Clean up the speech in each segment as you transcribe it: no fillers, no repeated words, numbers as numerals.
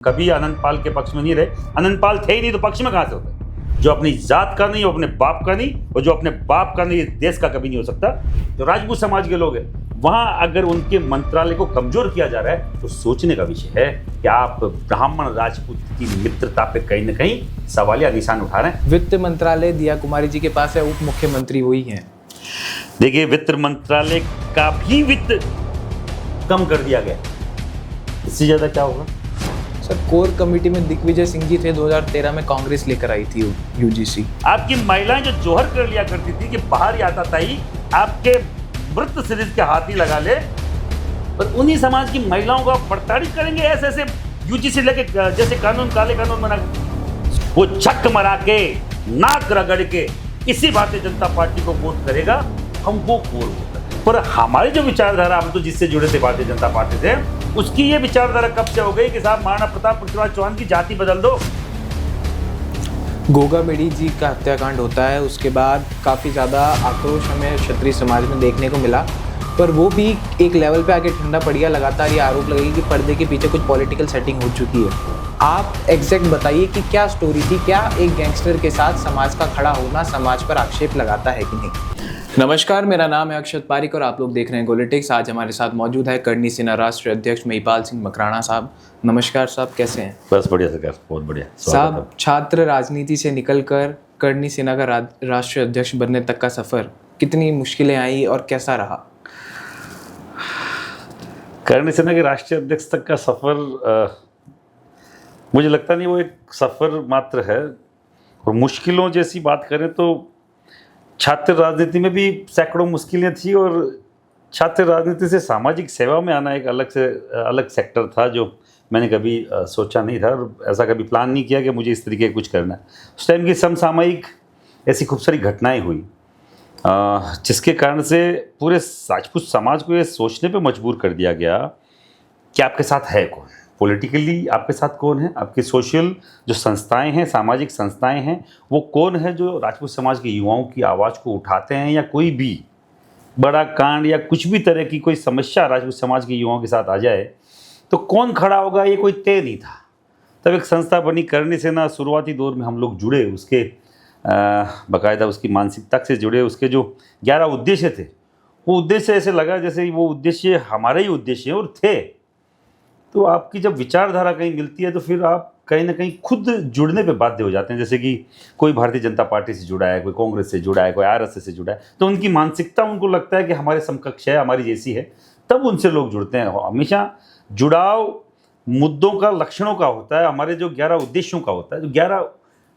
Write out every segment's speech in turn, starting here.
कभी अनंतपाल के पक्ष में नहीं रहे। अनंतपाल थे ही नहीं तो पक्ष में कहां से होते? जो अपनी जात का नहीं, वो अपने बाप का नहीं, और जो अपने बाप का नहीं देश का कभी नहीं हो सकता। जो राजपूत समाज के लोग हैं वहां अगर उनके मंत्रालय को कमजोर किया जा रहा है तो सोचने का विषय है कि आप ब्राह्मण राजपूत की मित्रता पे कहीं ना कहीं सवालिया निशान उठा रहे हैं। वित्त मंत्रालय दिया कुमारी जी के पास है, उप मुख्यमंत्री वही हैं। देखिए, वित्त मंत्रालय का भी वित्त कम कर दिया गया, इससे ज्यादा क्या होगा? सर, कोर कमेटी में दिग्विजय सिंह जी थे, 2013 में कांग्रेस लेकर आई थी यूजीसी। आपकी महिलाएं जो जोहर कर लिया करती थी कि बाहर ही आता था ही आपके मृत शरीर के हाथ ही लगा ले, पर उन्हीं समाज की महिलाओं को आप प्रताड़ित करेंगे ऐसे ऐसे यूजीसी लेके जैसे कानून, काले कानून बना के। वो छक मरा के, नाक रगड़ के इसी भारतीय जनता पार्टी को वोट करेगा, हम वो कोर वोट करेंगे। पर हमारी जो विचारधारा, हम तो जिससे जुड़े थे भारतीय जनता पार्टी से, उसकी ये विचारधारा कब से हो गई कि साहब महाराणा प्रताप पृथ्वीराज चौहान की जाति बदल दो। गोगा बेड़ी जी का हत्याकांड होता है, उसके बाद काफ़ी ज़्यादा आक्रोश हमें क्षत्रिय समाज में देखने को मिला, पर वो भी एक लेवल पे आके ठंडा पड़ गया। लगातार ये आरोप लगेगी कि पर्दे के पीछे कुछ पॉलिटिकल सेटिंग हो चुकी है। आप एग्जैक्ट बताइए कि क्या स्टोरी थी, क्या एक गैंगस्टर के साथ समाज का खड़ा होना समाज पर आक्षेप लगाता है कि नहीं। नमस्कार, मेरा नाम है अक्षत पारिक और आप लोग देख रहे हैं गोलिटिक्स। आज हमारे साथ मौजूद है करणी सेना राष्ट्रीय अध्यक्ष महिपाल सिंह मकराना साहब। नमस्कार साहब, कैसे हैं? बस बढ़िया सरकार, बहुत बढ़िया। साहब, छात्र राजनीति से निकलकर करणी सेना का राष्ट्रीय अध्यक्ष बनने तक का सफर, कितनी मुश्किलें आई और कैसा रहा? करणी सेना के राष्ट्रीय अध्यक्ष तक का सफर मुझे लगता नहीं वो एक सफर मात्र है। और मुश्किलों जैसी बात करें तो छात्र राजनीति में भी सैकड़ों मुश्किलें थी, और छात्र राजनीति से सामाजिक सेवा में आना एक अलग सेक्टर था जो मैंने कभी सोचा नहीं था, और ऐसा कभी प्लान नहीं किया कि मुझे इस तरीके कुछ करना है। उस टाइम की समसामयिक ऐसी खूब सारी घटनाएं हुई जिसके कारण से पूरे राजपूत समाज को ये सोचने पे मजबूर कर दिया गया कि आपके साथ है कौन, पॉलिटिकली आपके साथ कौन है, आपकी सोशल जो संस्थाएं हैं, सामाजिक संस्थाएं हैं, वो कौन है जो राजपूत समाज के युवाओं की आवाज़ को उठाते हैं, या कोई भी बड़ा कांड या कुछ भी तरह की कोई समस्या राजपूत समाज के युवाओं के साथ आ जाए तो कौन खड़ा होगा, ये कोई तय नहीं था। तब एक संस्था बनी करणी सेना। शुरुआती दौर में हम लोग जुड़े, उसके बाकायदा उसकी मानसिकता से जुड़े। उसके जो 11 उद्देश्य थे, वो उद्देश्य ऐसे लगा जैसे वो उद्देश्य हमारे ही उद्देश्य हैं और थे। तो आपकी जब विचारधारा कहीं मिलती है तो फिर आप कहीं ना कहीं खुद जुड़ने पे बाध्य हो जाते हैं। जैसे कि कोई भारतीय जनता पार्टी से जुड़ा है, कोई कांग्रेस से जुड़ा है, कोई आरएसएस से जुड़ा है, तो उनकी मानसिकता उनको लगता है कि हमारे समकक्ष है, हमारी जैसी है, तब उनसे लोग जुड़ते हैं। हमेशा जुड़ाव मुद्दों का, लक्षणों का होता है, हमारे जो 11 उद्देश्यों का होता है। जो 11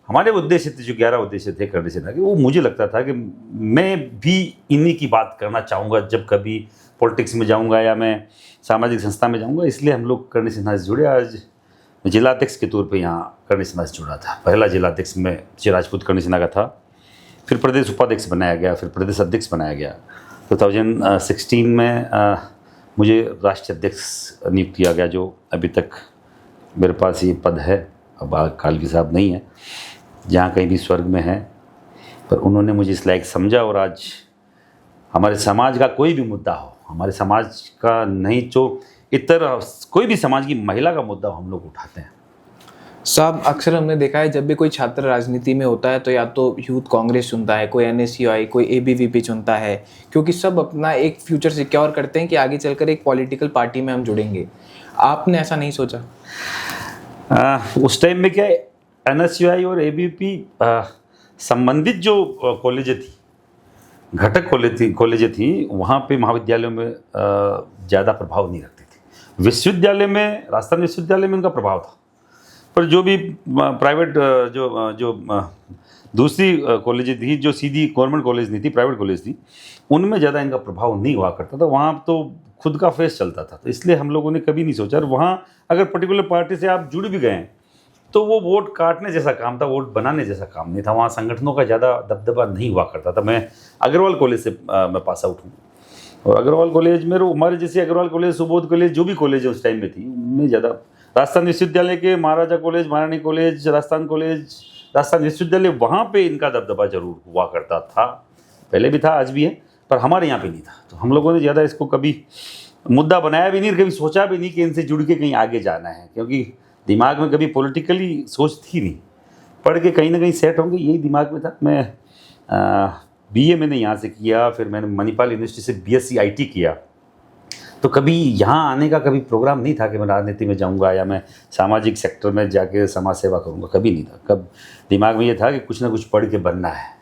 हमारे उद्देश्य थे, जो 11 उद्देश्य थे करणी सेना के, वो मुझे लगता था कि मैं भी इन्हीं की बात करना चाहूँगा जब कभी पॉलिटिक्स में जाऊँगा या मैं सामाजिक संस्था में जाऊँगा। इसलिए हम लोग करणी सेना से जुड़े। आज जिलाध्यक्ष के तौर पे यहाँ करणी सेना से जुड़ा था। पहला जिलाध्यक्ष में राजपूत करणी सेना का था, फिर प्रदेश उपाध्यक्ष बनाया गया, फिर प्रदेश अध्यक्ष बनाया गया। 2016 में मुझे राष्ट्रीय अध्यक्ष नियुक्त किया गया, जो अभी तक मेरे पास ये पद है। अब कालवी साहब नहीं है, जहाँ कहीं भी स्वर्ग में है, पर उन्होंने मुझे इस लायक समझा। और आज हमारे समाज का कोई भी मुद्दा हो, हमारे समाज का नहीं तो इतर कोई भी समाज की महिला का मुद्दा हम लोग उठाते हैं। साहब, अक्सर हमने देखा है जब भी कोई छात्र राजनीति में होता है तो या तो यूथ कांग्रेस चुनता है, कोई एनएसयूआई, कोई एबीवीपी चुनता है, क्योंकि सब अपना एक फ्यूचर सिक्योर करते हैं कि आगे चलकर एक पॉलिटिकल पार्टी में हम जुड़ेंगे। आपने ऐसा नहीं सोचा? उस टाइम में क्या एनएसयूआई और एबीवीपी संबंधित जो कॉलेजें थी, घटक कॉलेजें थी, वहाँ पे महाविद्यालयों में ज़्यादा प्रभाव नहीं रखती थी। विश्वविद्यालय में, राजस्थान विश्वविद्यालय में उनका प्रभाव था, पर जो भी प्राइवेट जो दूसरी कॉलेजें थी, जो सीधी गवर्नमेंट कॉलेज नहीं थी, प्राइवेट कॉलेज थी, उनमें ज़्यादा इनका प्रभाव नहीं हुआ करता था। वहाँ तो खुद का फेस चलता था, तो इसलिए हम लोगों ने कभी नहीं सोचा। और वहाँ अगर पर्टिकुलर पार्टी से आप जुड़ भी गए तो वो वोट काटने जैसा काम था, वोट बनाने जैसा काम नहीं था। वहाँ संगठनों का ज़्यादा दबदबा नहीं हुआ करता था। मैं अग्रवाल कॉलेज से मैं पास आउट हूँ, और अग्रवाल कॉलेज में हमारे जैसे अग्रवाल कॉलेज, सुबोध कॉलेज, जो भी कॉलेज उस टाइम में थी, उनमें ज़्यादा राजस्थान विश्वविद्यालय के महाराजा कॉलेज, महारानी कॉलेज, राजस्थान कॉलेज, राजस्थान विश्वविद्यालय, वहाँ पे इनका दबदबा जरूर हुआ करता था। पहले भी था, आज भी है, पर हमारे यहाँ पे नहीं था। तो हम लोगों ने ज़्यादा इसको कभी मुद्दा बनाया भी नहीं, कभी सोचा भी नहीं कि इनसे जुड़ के कहीं आगे जाना है, क्योंकि दिमाग में कभी पॉलिटिकली सोच थी नहीं, पढ़ के कहीं ना कहीं सेट होंगे यही दिमाग में था। मैं बीए मैंने यहाँ से किया, फिर मैंने मणिपाल यूनिवर्सिटी से बीएससी आईटी किया। तो कभी यहाँ आने का कभी प्रोग्राम नहीं था कि मैं राजनीति में जाऊँगा या मैं सामाजिक सेक्टर में जाके समाज सेवा करूँगा, कभी नहीं था। कब दिमाग में ये था कि कुछ ना कुछ पढ़ के बनना है।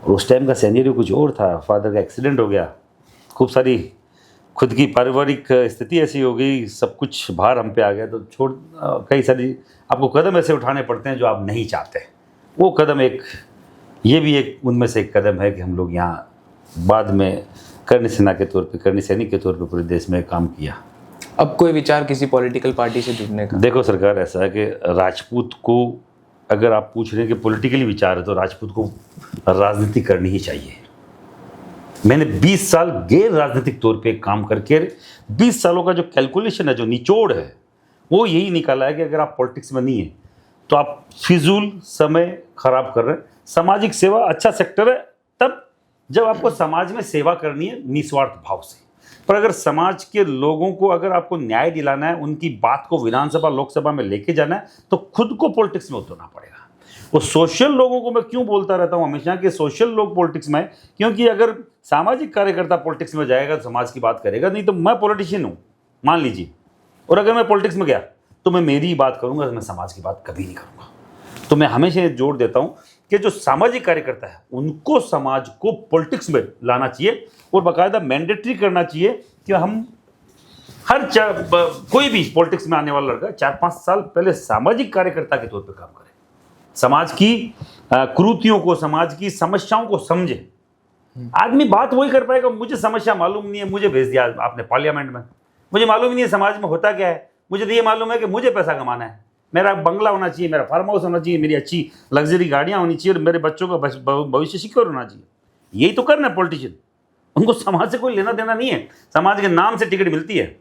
और उस टाइम का सिनेरियो कुछ और था, फादर का एक्सीडेंट हो गया, खूब सारी खुद की पारिवारिक स्थिति ऐसी हो गई, सब कुछ भार हम पे आ गया। तो कई सारी आपको कदम ऐसे उठाने पड़ते हैं जो आप नहीं चाहते। वो कदम ये भी एक उनमें से एक कदम है कि हम लोग यहाँ बाद में करनी सेना के तौर पे, करनी सैनिक के तौर पे पूरे देश में काम किया। अब कोई विचार किसी पॉलिटिकल पार्टी से जुड़ने का? देखो सरकार, ऐसा है कि राजपूत को अगर आप पूछ रहे हैं कि पॉलिटिकली विचार है तो राजपूत को राजनीति करनी ही चाहिए। मैंने 20 साल गैर राजनीतिक तौर पे काम करके 20 सालों का जो कैलकुलेशन है, जो निचोड़ है, वो यही निकाला है कि अगर आप पॉलिटिक्स में नहीं है तो आप फिजूल समय खराब कर रहे हैं। सामाजिक सेवा अच्छा सेक्टर है तब जब आपको समाज में सेवा करनी है निस्वार्थ भाव से। पर अगर समाज के लोगों को अगर आपको न्याय दिलाना है, उनकी बात को विधानसभा लोकसभा में लेके जाना है, तो खुद को पॉलिटिक्स में उतरना पड़ेगा। वो सोशल लोगों को मैं क्यों बोलता रहता हूँ हमेशा कि सोशल लोग पॉलिटिक्स में, क्योंकि अगर सामाजिक कार्यकर्ता पॉलिटिक्स में जाएगा तो समाज की बात करेगा। नहीं तो मैं पॉलिटिशियन हूँ मान लीजिए, और अगर मैं पॉलिटिक्स में गया तो मैं मेरी ही बात करूँगा, मैं समाज की बात कभी नहीं करूँगा। तो मैं हमेशा ये जोर देता हूँ कि जो सामाजिक कार्यकर्ता है उनको समाज को पॉलिटिक्स में लाना चाहिए और बाकायदा मैंडेटरी करना चाहिए कि हम कोई भी पॉलिटिक्स में आने वाला लड़का 4-5 साल पहले सामाजिक कार्यकर्ता के तौर पे काम करे, समाज की कुरीतियों को, समाज की समस्याओं को समझे। आदमी बात वही कर पाएगा, मुझे समस्या मालूम नहीं है, मुझे भेज दिया आपने पार्लियामेंट में, मुझे मालूम ही नहीं है समाज में होता क्या है, मुझे तो ये मालूम है कि मुझे पैसा कमाना है, मेरा बंगला होना चाहिए, मेरा फार्म हाउस होना चाहिए, मेरी अच्छी लग्जरी गाड़ियाँ होनी चाहिए और मेरे बच्चों का भविष्य सिक्योर होना चाहिए। यही तो करना है पॉलिटिशियन। उनको समाज से कोई लेना देना नहीं है। समाज के नाम से टिकट मिलती है,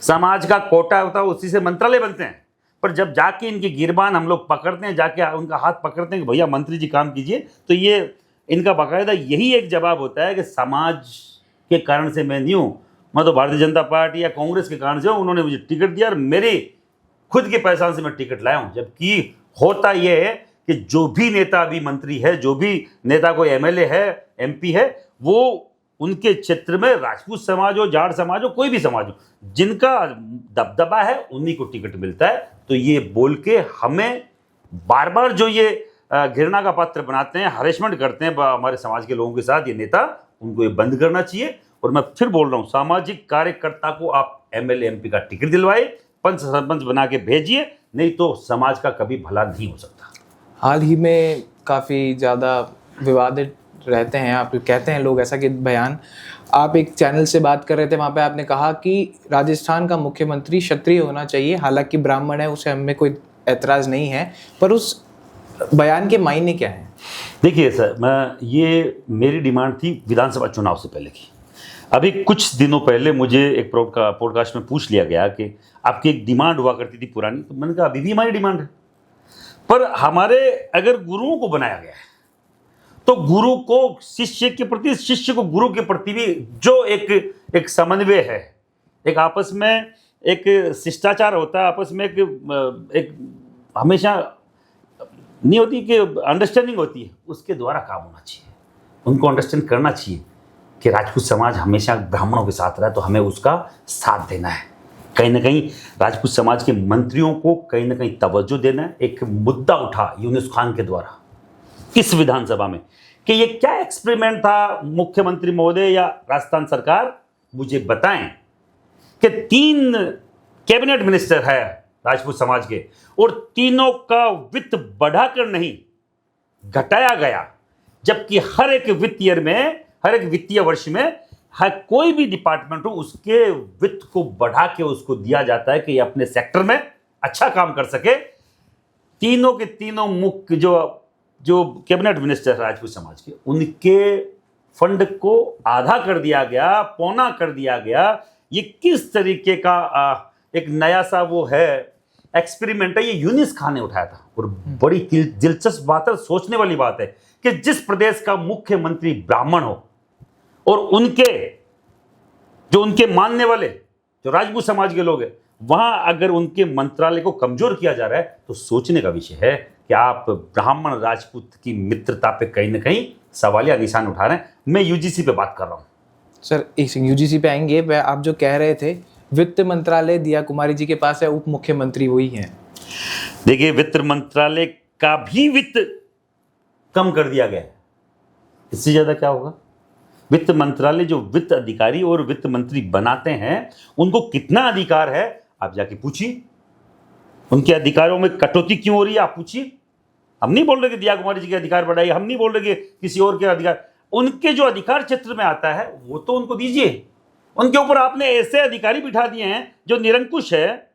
समाज का कोटा होता है, उसी से मंत्रालय बनते हैं। पर जब जाके इनकी गिरबान हम लोग पकड़ते हैं, जाके उनका हाथ पकड़ते हैं कि भैया मंत्री जी काम कीजिए, तो ये इनका बाकायदा यही एक जवाब होता है कि समाज के कारण से मैं नहीं हूँ, मैं तो भारतीय जनता पार्टी या कांग्रेस के कारण से हूँ, उन्होंने मुझे टिकट दिया और मेरे खुद के पैसा से मैं टिकट लाया हूँ। जबकि होता यह है कि जो भी नेता अभी मंत्री है, जो भी नेता कोई एमएलए है, एमपी है, वो उनके क्षेत्र में राजपूत समाज हो, जाट समाज हो, कोई भी समाज हो, जिनका दबदबा है उन्हीं को टिकट मिलता है। तो ये बोल के हमें बार बार जो ये घृणा का पात्र बनाते हैं, हरेसमेंट करते हैं हमारे समाज के लोगों के साथ ये नेता, उनको ये बंद करना चाहिए। और मैं फिर बोल रहा हूँ, सामाजिक कार्यकर्ता को आप एमएलए एमपी का टिकट दिलवाए, पंच सरपंच बना के भेजिए, नहीं तो समाज का कभी भला नहीं हो सकता। हाल ही में काफ़ी ज़्यादा विवादित रहते हैं, आप कहते हैं लोग ऐसा कि बयान, आप एक चैनल से बात कर रहे थे, वहाँ पे आपने कहा कि राजस्थान का मुख्यमंत्री क्षत्रिय होना चाहिए, हालांकि ब्राह्मण है, उसे हमें कोई एतराज़ नहीं है, पर उस बयान के मायने क्या हैं? देखिए सर, ये मेरी डिमांड थी विधानसभा चुनाव से पहले की। अभी कुछ दिनों पहले मुझे एक पॉडकास्ट में पूछ लिया गया कि आपकी एक डिमांड हुआ करती थी पुरानी, तो मैंने कहा अभी भी हमारी डिमांड है। पर हमारे अगर गुरुओं को बनाया गया है तो गुरु को शिष्य के प्रति, शिष्य को गुरु के प्रति भी जो एक समन्वय है, एक आपस में एक शिष्टाचार होता है, आपस में एक हमेशा नहीं होती कि अंडरस्टैंडिंग होती है, उसके द्वारा काम होना चाहिए। उनको अंडरस्टैंड करना चाहिए कि राजपूत समाज हमेशा ब्राह्मणों के साथ रहा, तो हमें उसका साथ देना है। कहीं ना कहीं राजपूत समाज के मंत्रियों को कहीं ना कहीं तवज्जो देना है। एक मुद्दा उठा यूनुस खान के द्वारा इस विधानसभा में कि ये क्या एक्सपेरिमेंट था, मुख्यमंत्री महोदय या राजस्थान सरकार मुझे बताएं कि 3 कैबिनेट मिनिस्टर है राजपूत समाज के और तीनों का वित्त बढ़ाकर नहीं घटाया गया, जबकि हर एक वित्त ईयर में, हर एक वित्तीय वर्ष में हर कोई भी डिपार्टमेंट हो उसके वित्त को बढ़ा के उसको दिया जाता है कि ये अपने सेक्टर में अच्छा काम कर सके। तीनों के तीनों मुख्य जो कैबिनेट मिनिस्टर राजपूत समाज के, उनके फंड को आधा कर दिया गया, पौना कर दिया गया। ये किस तरीके का एक नया सा वो है एक्सपेरिमेंट है, ये यूनुस खान ने उठाया था। और बड़ी दिलचस्प बात है, सोचने वाली बात है कि जिस प्रदेश का मुख्यमंत्री ब्राह्मण हो और उनके मानने वाले जो राजपूत समाज के लोग हैं वहां अगर उनके मंत्रालय को कमजोर किया जा रहा है तो सोचने का विषय है कि आप ब्राह्मण राजपूत की मित्रता पे कहीं ना कहीं सवालिया निशान उठा रहे हैं। मैं यूजीसी पे बात कर रहा हूँ। सर एक यूजीसी पे आएंगे, आप जो कह रहे थे वित्त मंत्रालय दिया कुमारी जी के पास है, उप मुख्यमंत्री वही हैं। देखिए, वित्त मंत्रालय का भी वित्त कम कर दिया गया है, इससे ज्यादा क्या होगा। वित्त मंत्रालय जो वित्त अधिकारी और वित्त मंत्री बनाते हैं उनको कितना अधिकार है आप जाके पूछिए। उनके अधिकारों में कटौती क्यों हो रही है आप पूछिए। हम नहीं बोल रहे कि दिया कुमारी जी के अधिकार बढ़ाइए, हम नहीं बोल रहे कि किसी और के अधिकार, उनके जो अधिकार क्षेत्र में आता है वो तो उनको दीजिए। उनके ऊपर आपने ऐसे अधिकारी बिठा दिए हैं जो निरंकुश है,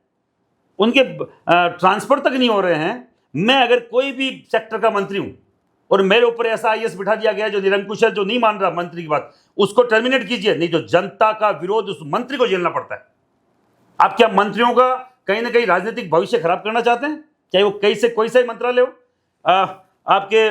उनके ट्रांसफर तक नहीं हो रहे हैं। मैं अगर कोई भी सेक्टर का मंत्री हूं और मेरे ऊपर ऐसा आईएएस बिठा दिया गया जो निरंकुश है, जो नहीं मान रहा मंत्री की बात, उसको टर्मिनेट कीजिए, नहीं तो जनता का विरोध उस मंत्री को झेलना पड़ता है। आप क्या मंत्रियों का कहीं ना कहीं राजनीतिक भविष्य खराब करना चाहते हैं? चाहे वो कोई सा ही मंत्रालय हो। आपके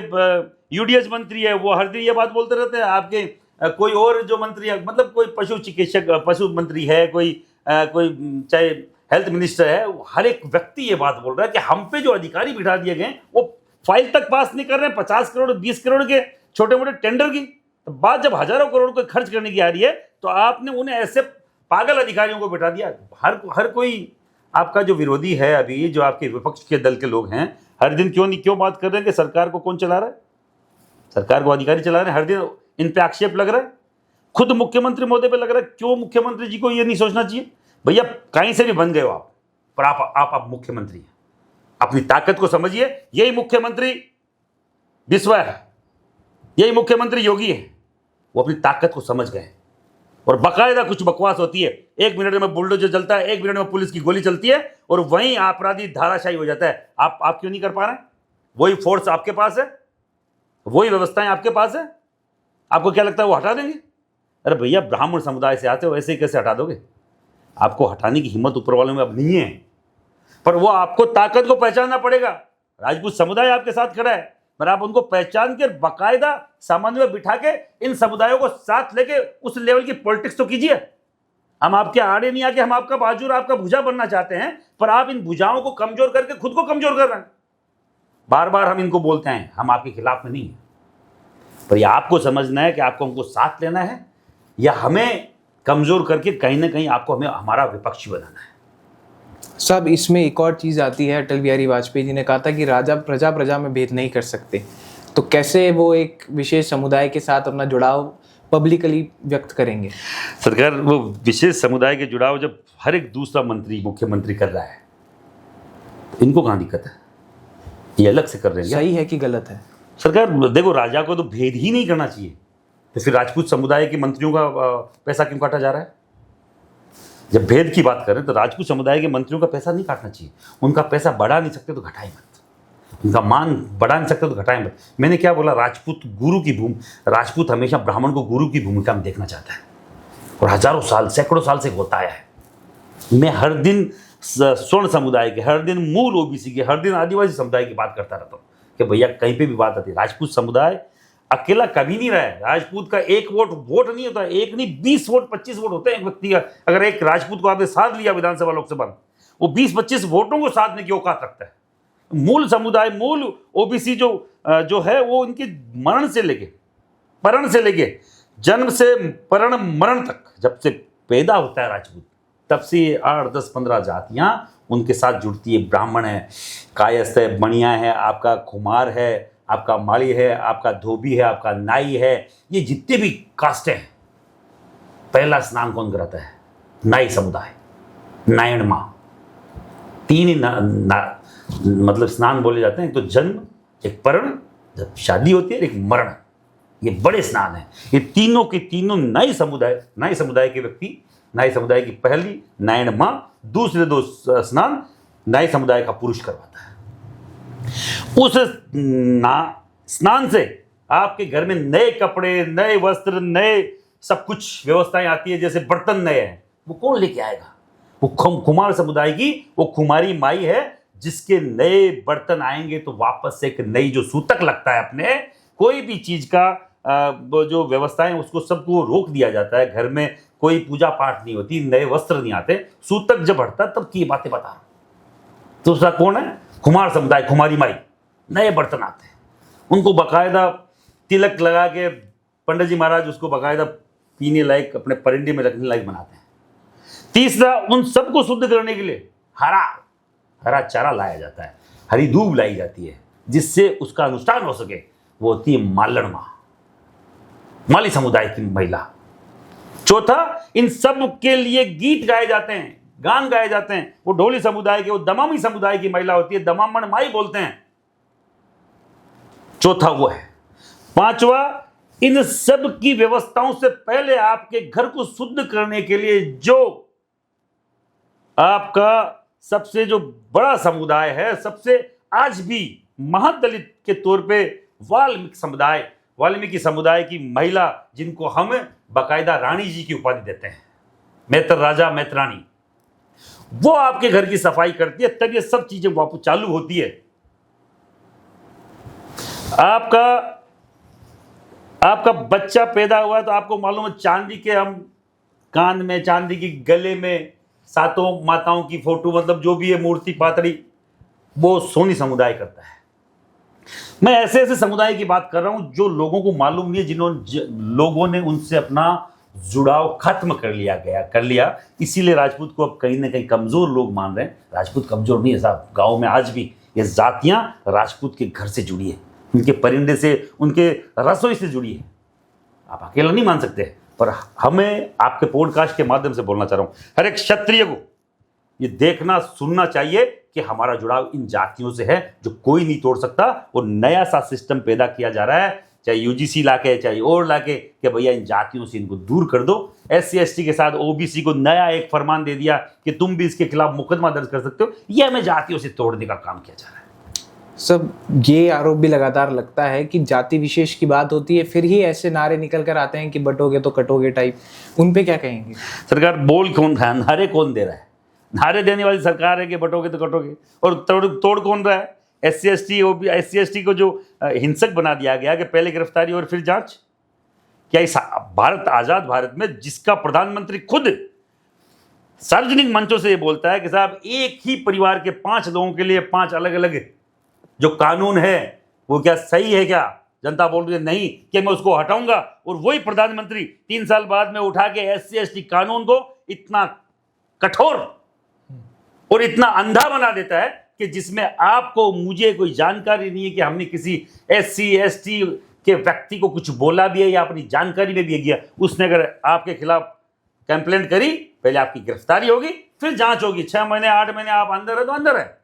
यूडीएच मंत्री है वो हर दिन ये बात बोलते रहते हैं। आपके कोई और जो मंत्री है, मतलब कोई पशु चिकित्सक पशु मंत्री है, कोई चाहे हेल्थ मिनिस्टर है, हर एक व्यक्ति ये बात बोल रहा है कि हम पे जो अधिकारी बिठा दिए गए वो फाइल तक पास नहीं कर रहे हैं। 50 करोड़ 20 करोड़ के छोटे मोटे टेंडर की बात जब हजारों करोड़ को खर्च करने की आ रही है तो आपने उन्हें ऐसे पागल अधिकारियों को बिठा दिया। हर कोई आपका जो विरोधी है, अभी जो आपके विपक्ष के दल के लोग हैं, हर दिन क्यों बात कर रहे हैं कि सरकार को कौन चला रहा है, सरकार को अधिकारी चला रहे हैं। हर दिन इन पे आक्षेप लग रहा है, खुद मुख्यमंत्री महोदय पे लग रहा है। क्यों मुख्यमंत्री जी को ये नहीं सोचना चाहिए भैया, कहीं से भी बन गए हो आप, पर आप मुख्यमंत्री हैं, अपनी ताकत को समझिए। यही मुख्यमंत्री बिस्वा है, यही मुख्यमंत्री योगी है, वो अपनी ताकत को समझ गए और बाकायदा कुछ बकवास होती है। 1 मिनट में बुलडोजर जलता है, 1 मिनट में पुलिस की गोली चलती है और वहीं अपराधी धाराशाही हो जाता है। आप क्यों नहीं कर पा रहे हैं? वही फोर्स आपके पास है, वही व्यवस्थाएं आपके पास है, आपको क्या लगता है वो हटा देंगे? अरे भैया, ब्राह्मण समुदाय से आते हो, ऐसे ही कैसे हटा दोगे? आपको हटाने की हिम्मत ऊपर वालों में अब नहीं है, पर वो आपको ताकत को पहचानना पड़ेगा। राजपूत समुदाय आपके साथ खड़ा है, पर आप उनको पहचान कर बाकायदा सामान्य में बिठा के इन समुदायों को साथ लेके उस लेवल की पॉलिटिक्स तो कीजिए। हम आपके आड़े नहीं आके हम आपका बाजू और आपका भुजा बनना चाहते हैं, पर आप इन भुजाओं को कमजोर करके खुद को कमजोर कर रहे हैं। बार बार हम इनको बोलते हैं, हम आपके खिलाफ में नहीं है, पर यह आपको समझना है कि आपको हमको साथ लेना है या हमें कमजोर करके कहीं ना कहीं आपको हमें हमारा विपक्षी बनाना है। सब इसमें एक और चीज़ आती है, अटल बिहारी वाजपेयी जी ने कहा था कि राजा प्रजा में भेद नहीं कर सकते, तो कैसे वो एक विशेष समुदाय के साथ अपना जुड़ाव पब्लिकली व्यक्त करेंगे? सरकार वो विशेष समुदाय के जुड़ाव जब हर एक दूसरा मंत्री मुख्यमंत्री कर रहा है, इनको कहाँ दिक्कत है? ये अलग से कर रहे हैं। सही है कि गलत है? सरकार देखो, राजा को तो भेद ही नहीं करना चाहिए, तो फिर राजपूत समुदाय के मंत्रियों का पैसा क्यों काटा जा रहा है? जब भेद की बात करें तो राजपूत समुदाय के मंत्रियों का पैसा नहीं काटना चाहिए। उनका पैसा बढ़ा नहीं सकते तो घटाए मत, उनका मान बढ़ा नहीं सकते तो घटाए मत। मैंने क्या बोला? राजपूत गुरु की राजपूत हमेशा ब्राह्मण को गुरु की भूमिका में देखना चाहता है और हजारों साल सैकड़ों साल से होता आया है। मैं हर दिन स्वर्ण समुदाय के, हर दिन मूल ओबीसी के, हर दिन आदिवासी समुदाय की बात करता रहता हूँ कि भैया कहीं पे भी बात आती है, राजपूत समुदाय अकेला कभी नहीं रहा है। राजपूत का एक वोट नहीं होता, एक नहीं 20 वोट 25 वोट होते हैं एक व्यक्ति का। अगर एक राजपूत को आपने साथ लिया विधानसभा लोकसभा में, वो 20-25 वोटों को साधने की औकात रखता है। मूल समुदाय, मूल ओबीसी जो है वो इनके मरण से लेके परण से लेके जन्म से परण मरण तक, जब से पैदा होता है राजपूत, तब से 8 10 15 जातियां उनके साथ जुड़ती है। ब्राह्मण है, कायस्थ है, बनिया है, आपका खुमार है, आपका माली है, आपका धोबी है, आपका नाई है, ये जितने भी कास्ट हैं, पहला स्नान कौन कराता है? नाई समुदाय, नायण माँ। 3 ही मतलब स्नान बोले जाते हैं, एक तो जन्म, एक परण, जब शादी होती है, एक मरण। ये बड़े स्नान है। ये तीनों के तीनों नाई समुदाय के व्यक्ति, नाई समुदाय की पहली नायण माँ, दूसरे 2 स्नान नाई समुदाय का पुरुष करवाता है। उस स्नान से आपके घर में नए कपड़े, नए वस्त्र, नए सब कुछ व्यवस्थाएं आती है। जैसे बर्तन नए हैं, वो कौन लेके आएगा? वो कुमार समुदाय की वो कुमारी माई है, जिसके नए बर्तन आएंगे तो वापस से एक नई जो सूतक लगता है अपने, कोई भी चीज का वो जो व्यवस्थाएं उसको सबको रोक दिया जाता है। घर में कोई पूजा पाठ नहीं होती, नए वस्त्र नहीं आते, सूतक जब हटता तब की ये बातें बता रहा हूं। दूसरा कौन है? कुमार समुदाय, कुमारी माई, नए बर्तन आते हैं, उनको बकायदा तिलक लगा के पंडित जी महाराज उसको बकायदा पीने लायक, अपने परिंदे में रखने लायक बनाते हैं। तीसरा, उन सबको शुद्ध करने के लिए हरा चारा लाया जाता है, हरी दूब लाई जाती है, जिससे उसका अनुष्ठान हो सके। वो होती है मालण माँ, माली समुदाय की महिला। चौथा, इन सब के लिए गीत गाए जाते हैं, गान गाए जाते हैं। वो ढोली समुदाय के, वो दमामी समुदाय की महिला होती है, दमामण माई बोलते हैं। चौथा वो है। पांचवा, इन सब की व्यवस्थाओं से पहले आपके घर को शुद्ध करने के लिए जो आपका सबसे जो बड़ा समुदाय है, सबसे आज भी महादलित के तौर पे वाल्मीकि समुदाय की महिला, जिनको हम बाकायदा रानी जी की उपाधि देते हैं, मैत्र राजा मैत्र रानी, वो आपके घर की सफाई करती है, तब ये सब चीजें वापस चालू होती है। आपका बच्चा पैदा हुआ तो आपको मालूम है, चांदी के हम कान में, चांदी की गले में सातों माताओं की फोटो, मतलब जो भी है मूर्ति पातड़ी, वो सोनी समुदाय करता है। मैं ऐसे ऐसे समुदाय की बात कर रहा हूं जो लोगों को मालूम नहीं है, लोगों ने उनसे अपना जुड़ाव खत्म कर लिया। इसीलिए राजपूत को अब कहीं ना कहीं कमजोर लोग मान रहे हैं। राजपूत कमजोर नहीं है साहब, गांव में आज भी ये जातियां राजपूत के घर से जुड़ी है, उनके परिंदे से, उनके रसोई से जुड़ी है। आप अकेला नहीं मान सकते, पर हमें आपके पॉडकास्ट के माध्यम से बोलना चाह रहा हूं, हर एक क्षत्रिय को ये देखना सुनना चाहिए कि हमारा जुड़ाव इन जातियों से है जो कोई नहीं तोड़ सकता। और नया सा सिस्टम पैदा किया जा रहा है, चाहे यूजीसी लाके, चाहे और लाके, कि भैया इन जातियों से इनको दूर कर दो। SC ST के साथ OBC को नया एक फरमान दे दिया कि तुम भी इसके खिलाफ मुकदमा दर्ज कर सकते हो। यह हमें जातियों से तोड़ने का काम किया जा रहा है। सब ये आरोप भी लगातार लगता है कि जाति विशेष की बात होती है, फिर ही ऐसे नारे निकल कर आते हैं कि बटोगे तो कटोगे टाइप। उन पे क्या कहेंगे? सरकार बोल कौन रहा है, नारे कौन दे रहा है? नारे देने वाली सरकार है कि बटोगे तो कटोगे, और तोड़ कौन रहा है? SC ST को जो हिंसक बना दिया गया कि पहले गिरफ्तारी और फिर जांच। क्या इस आजाद भारत में, जिसका प्रधानमंत्री खुद सार्वजनिक मंचों से ये बोलता है कि साहब एक ही परिवार के 5 लोगों के लिए 5 अलग अलग जो कानून है, वो क्या सही है? क्या जनता बोल रही है नहीं कि मैं उसको हटाऊंगा, और वही प्रधानमंत्री 3 साल बाद में उठा के SC ST कानून को इतना कठोर और इतना अंधा बना देता है कि जिसमें आपको मुझे कोई जानकारी नहीं है कि हमने किसी SC ST के व्यक्ति को कुछ बोला भी है या अपनी जानकारी में भी किया। उसने अगर आपके खिलाफ कंप्लेंट करी, पहले आपकी गिरफ्तारी होगी, फिर जांच होगी। 6 महीने 8 महीने आप अंदर है तो अंदर है,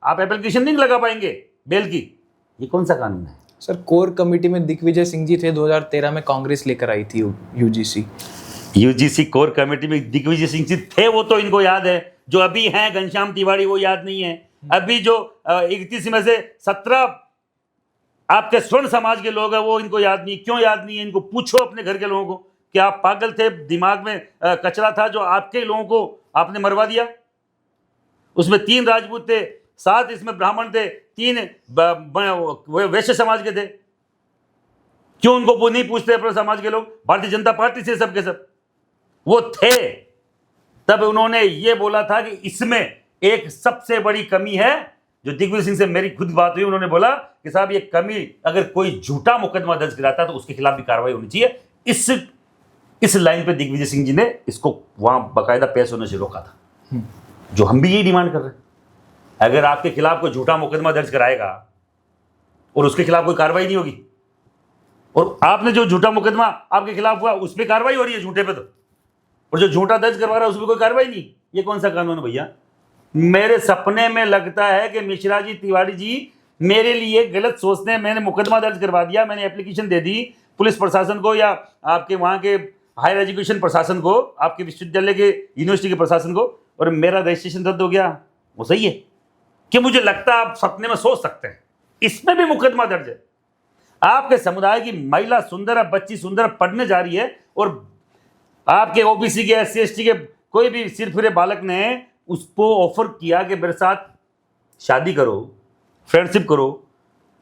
आप एप्लीकेशन नहीं लगा पाएंगे बेल की। ये कौन सा कानून है? सर, कोर कमेटी में दिग्विजय सिंह जी थे, 2013 में कांग्रेस लेकर आई थी यूजीसी कोर कमेटी में दिग्विजय सिंह जी थे, वो तो इनको याद है। जो अभी हैं घनश्याम तिवारी, वो याद नहीं है। अभी जो 31 में से 17 आपके स्वर्ण समाज के लोग हैं, वो इनको याद नहीं। क्यों याद नहीं है? इनको पूछो अपने घर के लोगों को, क्या आप पागल थे? दिमाग में कचरा था जो आपके लोगों को आपने मरवा दिया? उसमें 3 राजपूत थे, 7 इसमें ब्राह्मण थे, 3 वैश्य समाज के थे। क्यों उनको नहीं पूछते अपने समाज के लोग? भारतीय जनता पार्टी से सब के सब वो थे। तब उन्होंने ये बोला था कि इसमें एक सबसे बड़ी कमी है, जो दिग्विजय सिंह से मेरी खुद बात हुई। उन्होंने बोला कि साहब ये कमी, अगर कोई झूठा मुकदमा दर्ज कराता है तो उसके खिलाफ भी कार्रवाई होनी चाहिए। इस लाइन पे दिग्विजय सिंह जी ने इसको वहां बाकायदा पेश होने से रोका था, जो हम भी यही डिमांड कर रहे हैं। अगर आपके खिलाफ कोई झूठा मुकदमा दर्ज कराएगा और उसके खिलाफ कोई कार्रवाई नहीं होगी, और आपने जो झूठा मुकदमा आपके खिलाफ हुआ उस पर कार्रवाई हो रही है झूठे पे, तो और जो झूठा दर्ज करवा रहा है उस पर कोई कार्रवाई नहीं, ये कौन सा कानून है भैया? मेरे सपने में लगता है कि मिश्रा जी, तिवारी जी मेरे लिए गलत सोचते हैं। मैंने मुकदमा दर्ज करवा दिया, मैंने एप्लीकेशन दे दी पुलिस प्रशासन को या आपके वहाँ के हायर एजुकेशन प्रशासन को, आपके विश्वविद्यालय के यूनिवर्सिटी के प्रशासन को, और मेरा रजिस्ट्रेशन रद्द हो गया। वो सही है कि मुझे लगता है आप सपने में सोच सकते हैं, इसमें भी मुकदमा दर्ज है। आपके समुदाय की महिला सुंदर है, बच्ची सुंदर पढ़ने जा रही है, और आपके OBC के SC ST के कोई भी सिरफिरे बालक ने उसको ऑफर किया कि मेरे साथ शादी करो, फ्रेंडशिप करो,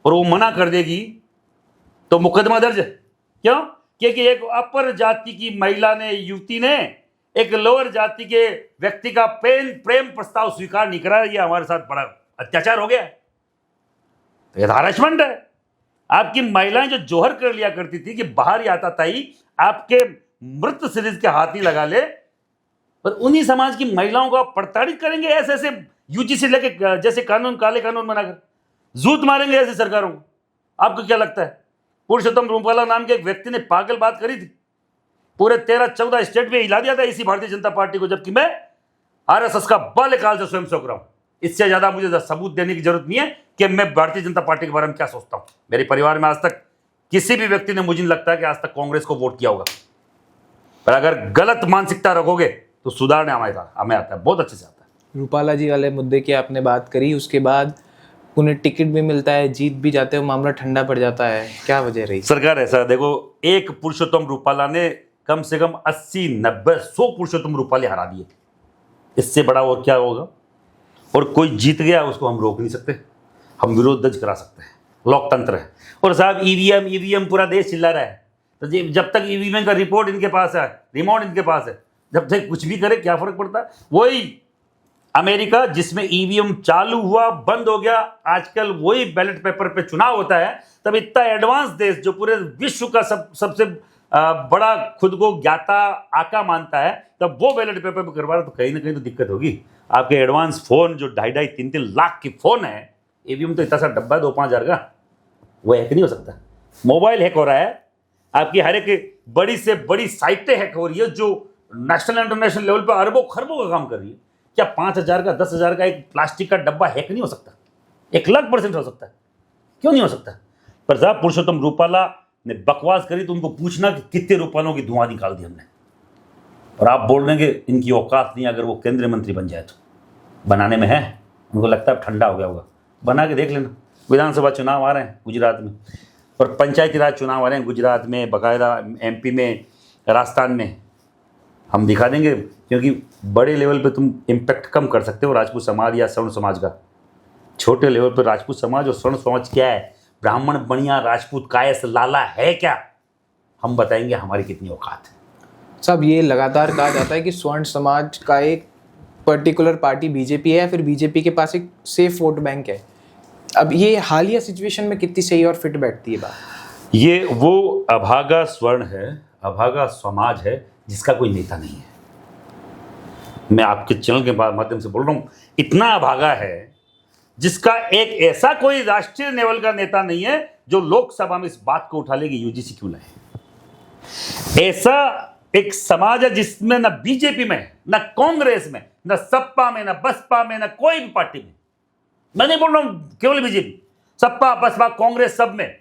और वो मना कर देगी तो मुकदमा दर्ज है। क्यों? क्योंकि एक अपर जाति की महिला ने, युवती ने एक लोअर जाति के व्यक्ति का प्रेम प्रस्ताव स्वीकार नहीं करा, ये हमारे साथ बड़ा अत्याचार हो गया है, तो ये हरासमेंट है। आपकी महिलाएं जो जोहर कर लिया करती थी कि बाहर ही आता ताई आपके मृत शरीर के हाथ ही लगा ले, पर उन्हीं समाज की महिलाओं को आप प्रताड़ित करेंगे ऐसे ऐसे यूजीसी लेके, जैसे कानून, काले कानून बनाकर जूत मारेंगे ऐसी सरकारों को। आपको क्या लगता है? पुरुषोत्तम रूपाला नाम के एक व्यक्ति ने पागल बात करी थी, पूरे 13-14 स्टेट में हिला दिया था इसी भारतीय जनता पार्टी को, जबकि मैं आरएसएस का बाल्यकाल से स्वयं सोच रहा हूं। इससे ज्यादा मुझे सबूत देने की जरूरत नहीं है कि मैं भारतीय जनता पार्टी के बारे में क्या सोचता हूं। मेरे परिवार में आज तक किसी भी व्यक्ति ने, मुझे नहीं लगता है कि आज तक कांग्रेस को वोट किया होगा, पर अगर गलत मानसिकता रखोगे तो सुधारने हमें आता है, बहुत अच्छे से आता है। रूपाला जी वाले मुद्दे की आपने बात करी, उसके बाद उन्हें टिकट भी मिलता है, जीत भी जाते हैं, मामला ठंडा पड़ जाता है, क्या वजह रही? सरकार ऐसा देखो, एक पुरुषोत्तम रूपाला ने कम से कम 80, 90, 100 पुरुषोत्तम रूपाले हरा दिए, इससे बड़ा और क्या होगा? और कोई जीत गया उसको हम रोक नहीं सकते, हम विरोध दर्ज करा सकते हैं, लोकतंत्र है। और साहब ईवीएम पूरा देश चिल्ला रहा है, तो जब तक ईवीएम का रिपोर्ट इनके पास है, रिमोट इनके पास है, जब तक कुछ भी करे क्या फर्क पड़ता है? वही अमेरिका जिसमें ईवीएम चालू हुआ बंद हो गया, आजकल वही बैलेट पेपर पे चुनाव होता है, तब इतना एडवांस देश जो पूरे विश्व का सबसे बड़ा खुद को ज्ञाता आका मानता है, तब वो बैलेट पेपर पे करवा रहा, तो कहीं ना कहीं तो दिक्कत होगी। आपके एडवांस फोन जो 2.5, 3 लाख की फोन है, ईवीएम तो इतना सा डब्बा 2-5 हज़ार का, वो हैक नहीं हो सकता। मोबाइल हैक हो रहा है, आपकी हर एक बड़ी से बड़ी साइटें हैक हो रही है जो नेशनल इंटरनेशनल लेवल पर अरबों खरबों का काम कर रही है। क्या 5,000 का, 10,000 का एक प्लास्टिक का डब्बा हैक नहीं हो सकता? 1,00,000% हो सकता है, क्यों नहीं हो सकता? पर साहब पुरुषोत्तम रूपाला ने बकवास करी तो उनको पूछना कि कितने रुपयों की धुआं निकाल दी हमने, और आप बोल रहे हैं कि इनकी औकात नहीं, अगर वो केंद्रीय मंत्री बन जाए तो। बनाने में है, उनको लगता है ठंडा हो गया होगा, बना के देख लेना। विधानसभा चुनाव आ रहे हैं गुजरात में, और पंचायती राज चुनाव आ रहे हैं गुजरात में, बाकायदा एमपी में, राजस्थान में, हम दिखा देंगे, क्योंकि बड़े लेवल पे तुम इम्पैक्ट कम कर सकते हो राजपूत समाज या स्वर्ण समाज का। छोटे लेवल पर राजपूत समाज और स्वर्ण समाज क्या है, ब्राह्मण बनिया राजपूत कायस लाला है क्या, हम बताएंगे हमारी कितनी औकात है। सब ये लगातार कहा जाता है कि स्वर्ण समाज का एक पर्टिकुलर पार्टी बीजेपी है, फिर बीजेपी के पास एक सेफ वोट बैंक है। अब ये हालिया सिचुएशन में कितनी सही और फिट बैठती है बात? ये वो अभागा स्वर्ण है, अभागा समाज है जिसका कोई नेता नहीं है। मैं आपके चैनल के माध्यम से बोल रहा हूँ, इतना अभागा है जिसका एक ऐसा कोई राष्ट्रीय लेवल का नेता नहीं है जो लोकसभा में इस बात को उठा लेगी यूजीसी क्यों लाए। ऐसा एक समाज है जिसमें न बीजेपी में, न कांग्रेस में, न सपा में, न बसपा में, न कोई भी पार्टी में, मैं नहीं बोल रहा हूं केवल बीजेपी, सपा बसपा कांग्रेस, सब में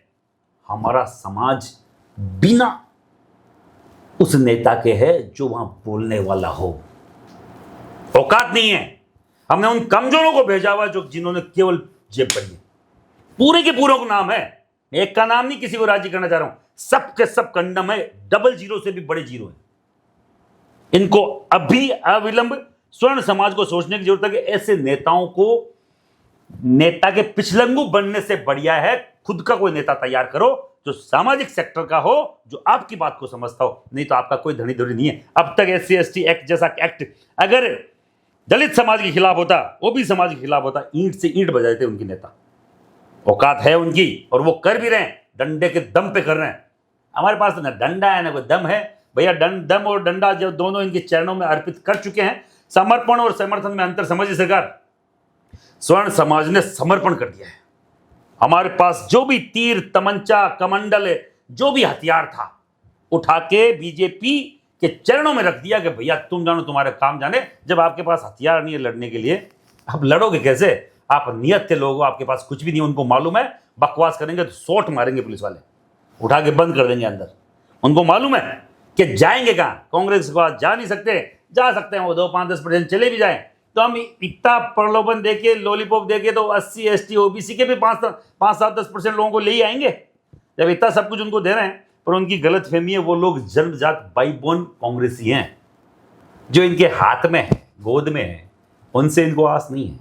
हमारा समाज बिना उस नेता के है जो वहां बोलने वाला हो। औकात नहीं है। हमने उन कमजोरों को भेजा हुआ जो जिन्होंने केवल जेब पड़ी है। पूरे के पूरों का नाम है, एक का नाम नहीं किसी को राजी करना चाह रहा हूं, सब के सब कंडम है, 00 से भी बड़े जीरो है। इनको अभी अविलंब स्वर्ण समाज को सोचने की जरूरत है कि ऐसे नेताओं को, नेता के पिछलंगू बनने से बढ़िया है खुद का कोई नेता तैयार करो जो सामाजिक सेक्टर का हो, जो आपकी बात को समझता हो, नहीं तो आपका कोई धनी धुरी नहीं है। अब तक SC/ST एक्ट जैसा एक्ट अगर दलित समाज के खिलाफ होता, ओबी समाज के खिलाफ होता, ईंट से ईंट बजाते थे उनकी नेता। औकात है उनकी और वो कर भी रहे हैं, डंडे के दम पे कर रहे हैं। हमारे पास तो ना डंडा है ना कोई दम है भैया। दम और डंडा जब दोनों इनके चरणों में अर्पित कर चुके हैं, समर्पण और समर्थन में अंतर समझिए सरकार। स्वर्ण समाज ने समर्पण कर दिया है। हमारे पास जो भी तीर, तमंचा, कमंडल, जो भी हथियार था, उठा के बीजेपी के चरणों में रख दिया कि भैया तुम जानो, तुम्हारे काम जाने। जब आपके पास हथियार नहीं है लड़ने के लिए, आप लड़ोगे कैसे? आप नियत के लोग हो, आपके पास कुछ भी नहीं, उनको मालूम है बकवास करेंगे तो शॉट मारेंगे पुलिस वाले, उठा के बंद कर देंगे अंदर। उनको मालूम है कि जाएंगे कहां, कांग्रेस के पास जा नहीं सकते, जा सकते हैं वो 2-5-10% चले भी जाएं तो हम इतना प्रलोभन देके, लॉलीपॉप देके तो SC/ST OBC के भी 5-7-10% लोगों को ले ही आएंगे। जब इतना सब कुछ उनको दे रहे हैं, पर उनकी गलत फहमी है, वो लोग जन्मजात बाईबोन कांग्रेसी हैं। जो इनके हाथ में है, गोद में है, उनसे इनको आस नहीं है।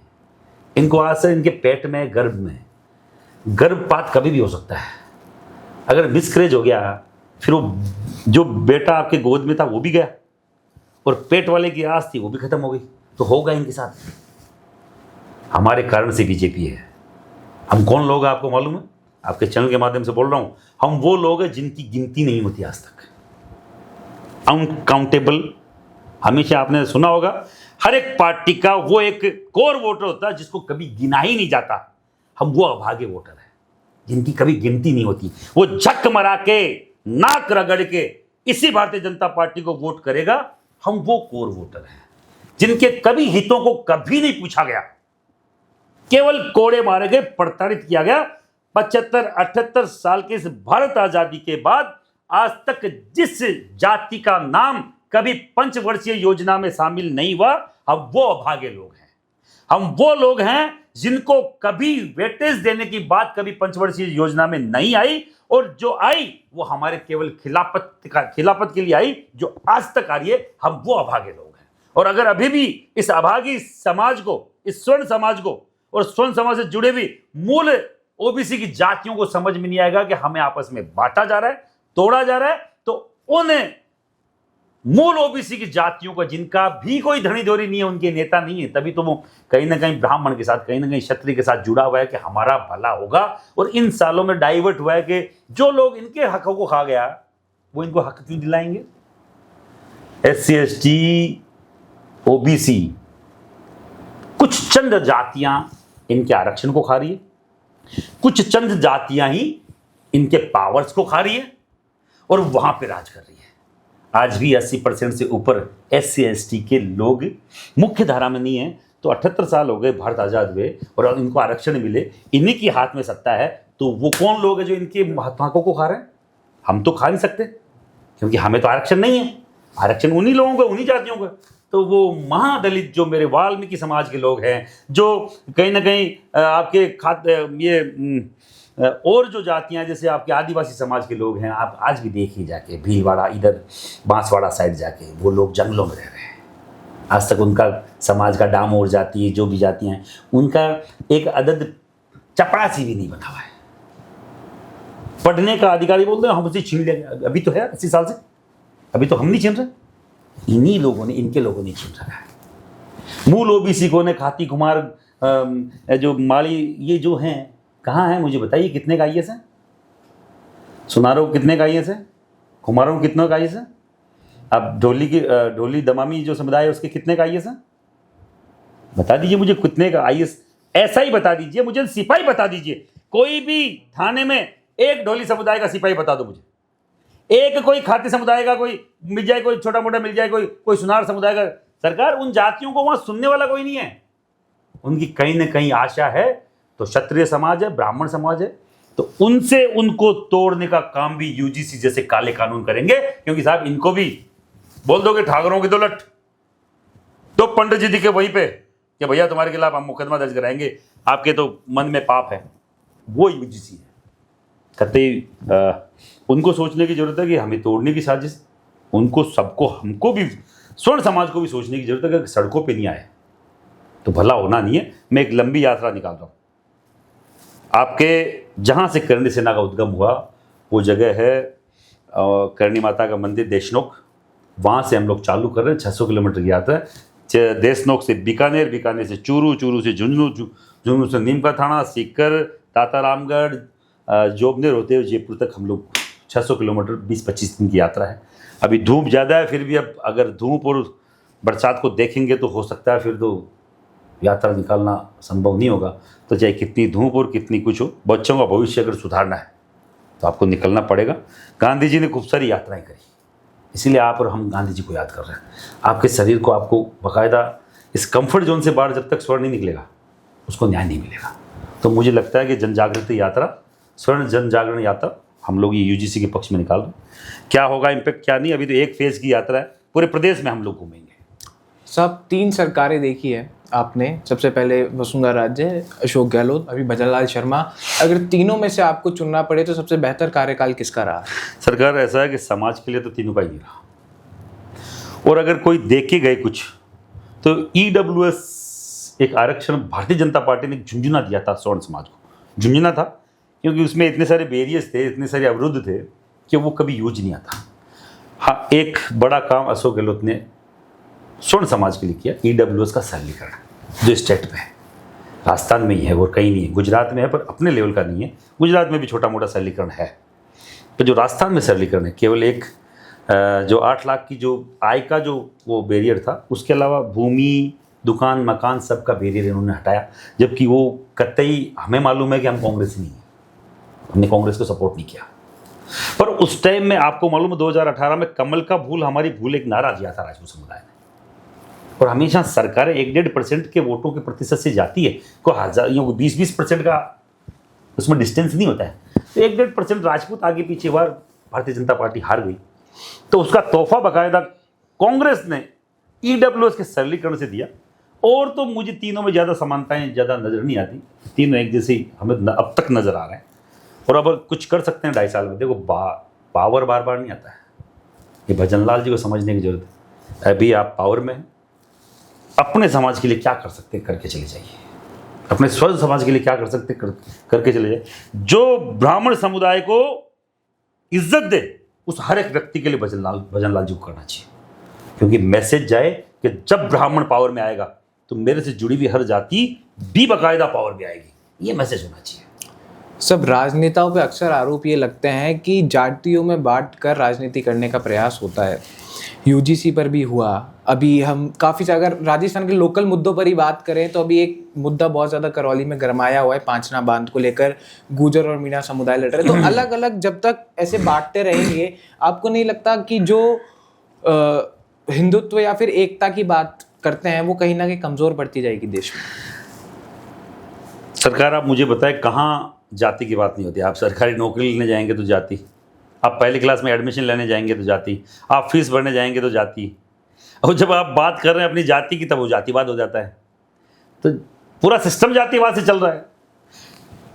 इनको आस है इनके पेट में, गर्भ में। गर्भपात कभी भी हो सकता है। अगर मिसकैरेज हो गया, फिर वो जो बेटा आपके गोद में था वो भी गया, और पेट वाले की आस थी वो भी खत्म हो गई। तो होगा इनके साथ, हमारे कारण से बीजेपी है। हम कौन लोग हैं आपको मालूम है? आपके चैनल के माध्यम से बोल रहा हूं, हम वो लोग हैं जिनकी गिनती नहीं होती आज तक, अनकाउंटेबल। हमेशा आपने सुना होगा हर एक पार्टी का वो एक कोर वोटर होता है जिसको कभी गिना ही नहीं जाता। हम वो अभागे वोटर हैं जिनकी कभी गिनती नहीं होती। वो झक मरा के, नाक रगड़ के इसी भारतीय जनता पार्टी को वोट करेगा। हम वो कोर वोटर हैं जिनके कभी हितों को कभी नहीं पूछा गया, केवल कोड़े मारे गए, प्रताड़ित किया गया। 75-78 साल के इस भारत आजादी के बाद आज तक जिस जाति का नाम कभी पंचवर्षीय योजना में शामिल नहीं हुआ, हम वो अभागे लोग हैं। हम वो लोग हैं जिनको कभी वेटेज देने की बात कभी पंचवर्षीय योजना में नहीं आई, और जो आई वो हमारे केवल खिलाफत के लिए आई, जो आज तक आ रही है। हम वो अभागे लोग हैं। और अगर अभी भी इस अभागी समाज को, इस स्वर्ण समाज को और स्वर्ण समाज से जुड़े भी मूल ओबीसी की जातियों को समझ में नहीं आएगा कि हमें आपस में बांटा जा रहा है, तोड़ा जा रहा है, तो उन मूल ओबीसी की जातियों का जिनका भी कोई धनी धोरी नहीं है, उनके नेता नहीं है, तभी तो वो कहीं ना कहीं ब्राह्मण के साथ, कहीं ना कहीं क्षत्रिय के साथ जुड़ा हुआ है कि हमारा भला होगा। और इन सालों में डाइवर्ट हुआ है कि जो लोग इनके हकों को खा गया वो इनको हक क्यों दिलाएंगे। SC ST OBC कुछ चंद जातियां इनके आरक्षण को खा रही है, कुछ चंद जातियां ही इनके पावर्स को खा रही है और वहां पे राज कर रही है। आज भी 80% से ऊपर SC ST के लोग मुख्य धारा में नहीं है। तो 78 साल हो गए भारत आजाद हुए और इनको आरक्षण मिले, इन्हीं के हाथ में सत्ता है। तो वो कौन लोग हैं जो इनके हकों को खा रहे हैं? हम तो खा नहीं सकते क्योंकि हमें तो आरक्षण नहीं है। आरक्षण उन्हीं लोगों का, उन्हीं जातियों का। तो वो महादलित जो मेरे वाल्मीकि समाज के लोग हैं, जो कहीं ना कहीं आपके और जो जातियां जैसे आपके आदिवासी समाज के लोग हैं, आप आज भी देखिए जाके भीलवाड़ा, इधर बांसवाड़ा साइड जाके, वो लोग जंगलों में रह रहे हैं। आज तक उनका समाज का डामोर जाति, जो भी जातियां हैं, उनका एक अदद चपरासी भी नहीं बना हुआ है। पढ़ने का अधिकारी बोलते हैं हम उसे छीन लेंगे। अभी तो है 80 साल से, अभी तो हम नहीं छीन रहे, इन्हीं लोगों ने, इनके लोगों ने छीन रखा है। मूल ओबीसी को ने खाती कुमार, जो माली, ये जो हैं कहाँ हैं मुझे बताइए, कितने का IAS है? सुनारों कितने का IAS है? कुमारों कितने का IAS है? अब ढोली दमामी जो समुदाय है उसके कितने का IAS है? बता दीजिए मुझे कितने का IAS। ऐसा ही बता दीजिए मुझे, सिपाही बता दीजिए। कोई भी थाने में एक ढोली समुदाय का सिपाही बता दो मुझे, एक कोई खाती समुदाय का कोई मिल जाए, कोई छोटा मोटा मिल जाए, कोई सुनार समुदाय का। सरकार, उन जातियों को वहां सुनने वाला कोई नहीं है। उनकी कहीं ना कहीं आशा है तो क्षत्रिय समाज है, ब्राह्मण समाज है, तो उनसे उनको तोड़ने का काम भी UGC जैसे काले कानून करेंगे। क्योंकि साहब इनको भी बोल दोगे ठाकरों की दौलत, तो पंडित जी दिखे वहीं पे कि भैया तुम्हारे खिलाफ हम मुकदमा दर्ज कराएंगे, आपके तो मन में पाप है। वो UGC है। कतई उनको सोचने की जरूरत है कि हमें तोड़ने की साजिश, उनको सबको, हमको भी, स्वर्ण समाज को भी सोचने की जरूरत है कि सड़कों पे नहीं आए तो भला होना नहीं है। मैं एक लंबी यात्रा निकाल रहा हूँ। आपके जहाँ से करणी सेना का उद्गम हुआ वो जगह है करणी माता का मंदिर देशनोक, वहाँ से हम लोग चालू कर रहे हैं 600 किलोमीटर की यात्रा। देशनोक से बीकानेर, बीकानेर से चूरू, चूरू से झुंझुनू, झुंझुनू से नीमका थाना, सीकर, तातारामगढ़, जोबनेर होते हुए जयपुर तक हम लोग 600 किलोमीटर 20-25 दिन की यात्रा है। अभी धूप ज़्यादा है, फिर भी अब अगर धूप और बरसात को देखेंगे तो हो सकता है फिर तो यात्रा निकालना संभव नहीं होगा। तो चाहे कितनी धूप और कितनी कुछ हो, बच्चों का भविष्य अगर सुधारना है तो आपको निकलना पड़ेगा। गांधी जी ने खूब सारी यात्राएं करी, इसीलिए आप और हम गांधी जी को याद कर रहे हैं। आपके शरीर को आपको बाकायदा इस कंफर्ट जोन से बाहर जब तक स्वर्ण नहीं निकलेगा उसको न्याय नहीं मिलेगा। तो मुझे लगता है कि जन जागृति यात्रा, स्वर्ण जन जागरण यात्रा हम लोग ये UGC के पक्ष में निकाल रहे हैं। क्या होगा इम्पैक्ट क्या नहीं, अभी तो एक फेज़ की यात्रा है, पूरे प्रदेश में हम लोग घूमेंगे। सब 3 सरकारें देखी है आपने, सबसे पहले वसुंधरा राजे, अशोक गहलोत, अभी भजनलाल शर्मा। अगर तीनों में से आपको चुनना पड़े तो सबसे बेहतर कार्यकाल किसका रहा? सरकार, ऐसा है कि समाज के लिए तो तीनों का ही नहीं रहा। और अगर कोई देख के गए कुछ तो EWS एक आरक्षण भारतीय जनता पार्टी ने झुंझुना दिया था, स्वर्ण समाज को झुंझुना था, क्योंकि उसमें इतने सारे बैरियर्स थे, इतने सारे अवरुद्ध थे कि वो कभी यूज नहीं आता। हाँ, एक बड़ा काम अशोक गहलोत ने स्वर्ण समाज के लिए किया ईडब्ल्यूएस का सरलीकरण, जो स्टेट में है, राजस्थान में ही है और कहीं नहीं है, गुजरात में है पर अपने लेवल का नहीं है। गुजरात में भी छोटा मोटा सरलीकरण है, तो जो राजस्थान में सरलीकरण है केवल एक जो 8 लाख की जो आय का जो वो बैरियर था, उसके अलावा भूमि, दुकान, मकान सबका बैरियर इन्होंने हटाया। जबकि वो कतई हमें मालूम है कि हम कांग्रेस नहीं है, हमने कांग्रेस को सपोर्ट नहीं किया, पर उस टाइम में आपको मालूम है 2018 में कमल का भूल हमारी भूल एक नारा दिया था राजपूत समुदाय ने। और हमेशा सरकारें 1-1.5% के वोटों के प्रतिशत से जाती है, को 20-20% का उसमें डिस्टेंस नहीं होता है, तो 1-1.5% राजपूत आगे पीछे बार भारतीय जनता पार्टी हार गई, तो उसका तोहफा बाकायदा कांग्रेस ने ईडब्ल्यूएस के सरलीकरण से दिया। और तो मुझे तीनों में ज़्यादा समानताएं ज़्यादा नज़र नहीं आती, तीनों एक जैसे ही हमें अब तक नज़र आ रहे हैं। और अब कुछ कर सकते हैं 2.5 साल में, देखो पावर बार बार नहीं आता है, ये भजनलाल जी को समझने की जरूरत है। अभी आप पावर में हैं, अपने समाज के लिए क्या कर सकते हैं करके चले जाइए, अपने स्व समाज के लिए क्या कर सकते हैं करके चले जाइए। जो ब्राह्मण समुदाय को इज्जत दे उस हर एक व्यक्ति के लिए भजनलाल जी को करना चाहिए, क्योंकि मैसेज जाए कि जब ब्राह्मण पावर में आएगा तो मेरे से जुड़ी हुई हर जाति भी बाकायदा पावर में आएगी, ये मैसेज होना चाहिए। सब राजनेताओं पे अक्सर आरोप ये लगते हैं कि जातियों में बांट कर राजनीति करने का प्रयास होता है। यूजीसी पर भी हुआ, अभी हम काफ़ी अगर राजस्थान के लोकल मुद्दों पर ही बात करें तो अभी एक मुद्दा बहुत ज़्यादा करौली में गरमाया हुआ है, पांचना बांध को लेकर गुर्जर और मीणा समुदाय लड़ रहे हैं। तो अलग अलग जब तक ऐसे बांटते रहेंगे, आपको नहीं लगता कि जो हिंदुत्व या फिर एकता की बात करते हैं वो कहीं ना कहीं कमज़ोर पड़ती जाएगी देश में? सरकार आप मुझे बताएं, कहाँ जाति की बात नहीं होती? आप सरकारी नौकरी लेने जाएंगे तो जाति, आप पहली क्लास में एडमिशन लेने जाएंगे तो जाति, आप फीस भरने जाएंगे तो जाति, और जब आप बात कर रहे हैं अपनी जाति की तब वो जातिवाद हो जाता है। तो पूरा सिस्टम जातिवाद से चल रहा है।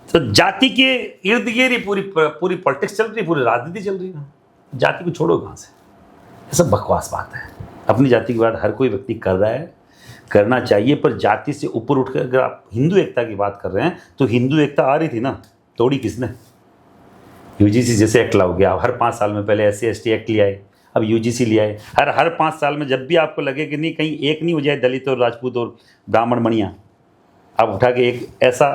तो जाति के इर्द गिर्द ही पूरी पॉलिटिक्स चल रही है, पूरी राजनीति चल रही है। जाति को छोड़ो कहाँ से, ये सब बकवास बात है। अपनी जाति की बात हर कोई व्यक्ति कर रहा है, करना चाहिए, पर जाति से ऊपर उठकर अगर आप हिंदू एकता की बात कर रहे हैं तो हिंदू एकता आ रही थी ना, तोड़ी किसने? यूजीसी जैसे एक्ट लाओ गया, हर 5 साल में पहले SC/ST एक्ट लिया है, अब यूजीसी लिया है। हर 5 साल में जब भी आपको लगे कि नहीं कहीं एक नहीं हो जाए दलित और राजपूत और ब्राह्मण मणिया, आप उठा के एक ऐसा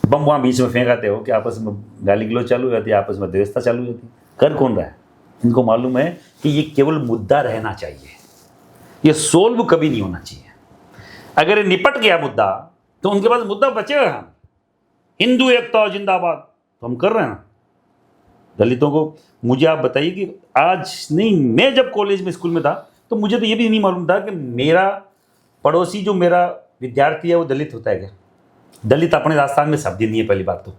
बम वहाँ बीच में फेंक आते हो कि आपस में गाली गलौज चालू हो जाती है, आपस में द्वेषता चालू हो जाती है। कर कौन रहा है? इनको मालूम है कि ये केवल मुद्दा रहना चाहिए, ये सोल्व कभी नहीं होना चाहिए। अगर ये निपट गया मुद्दा तो उनके पास मुद्दा बचेगा। हम हिंदू एकता जिंदाबाद तो हम कर रहे हैं ना दलितों को। मुझे आप बताइए कि आज नहीं, मैं जब कॉलेज में स्कूल में था तो मुझे तो ये भी नहीं मालूम था कि मेरा पड़ोसी जो मेरा विद्यार्थी है वो दलित होता है क्या। दलित अपने राजस्थान में शब्द ही नहीं है। पहली बात तो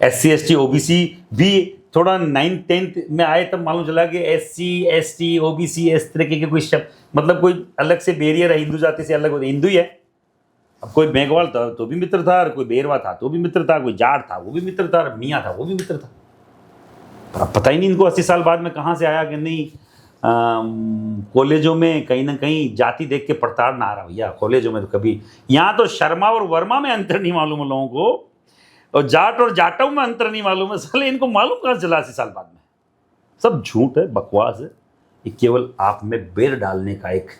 SC/ST OBC भी थोड़ा 9th-10th में आए तब मालूम चला कि SC/ST OBC इस तरीके के कोई शब्द, मतलब कोई अलग से बैरियर है, हिंदू जाति से अलग होता है, हिंदू ही है। अब कोई मेघवाल था तो भी मित्र था, और कोई बेरवा था तो भी मित्र था, कोई जाट था वो भी मित्र था, और मियाँ था वो भी मित्र था। पर अब पता ही नहीं इनको 80 साल बाद में कहाँ से आया कि नहीं कॉलेजों में कहीं ना कहीं जाति देख के प्रताड़ना आ रहा भैया। कॉलेजों में तो कभी, यहाँ तो शर्मा और वर्मा में अंतर नहीं मालूम है लोगों को, और जाट और जाटव में अंतर नहीं मालूम है। साले इनको मालूम कहाँ चला 80 साल बाद में? सब झूठ है, बकवास है। ये केवल आप में बेर डालने का एक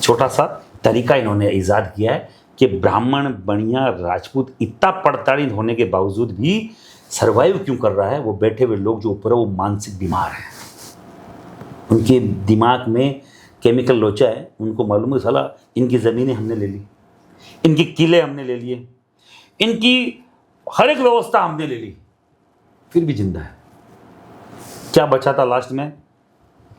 छोटा सा तरीका इन्होंने ईजाद किया है कि ब्राह्मण बनिया राजपूत इतना प्रताड़ित होने के बावजूद भी सर्वाइव क्यों कर रहा है? वो बैठे हुए लोग जो ऊपर है वो मानसिक बीमार हैं, उनके दिमाग में केमिकल लोचा है। उनको मालूम है साला इनकी ज़मीनें हमने ले ली, इनके किले हमने ले लिए, इनकी हर एक व्यवस्था हमने ले ली, फिर भी जिंदा है। क्या बचा था लास्ट में?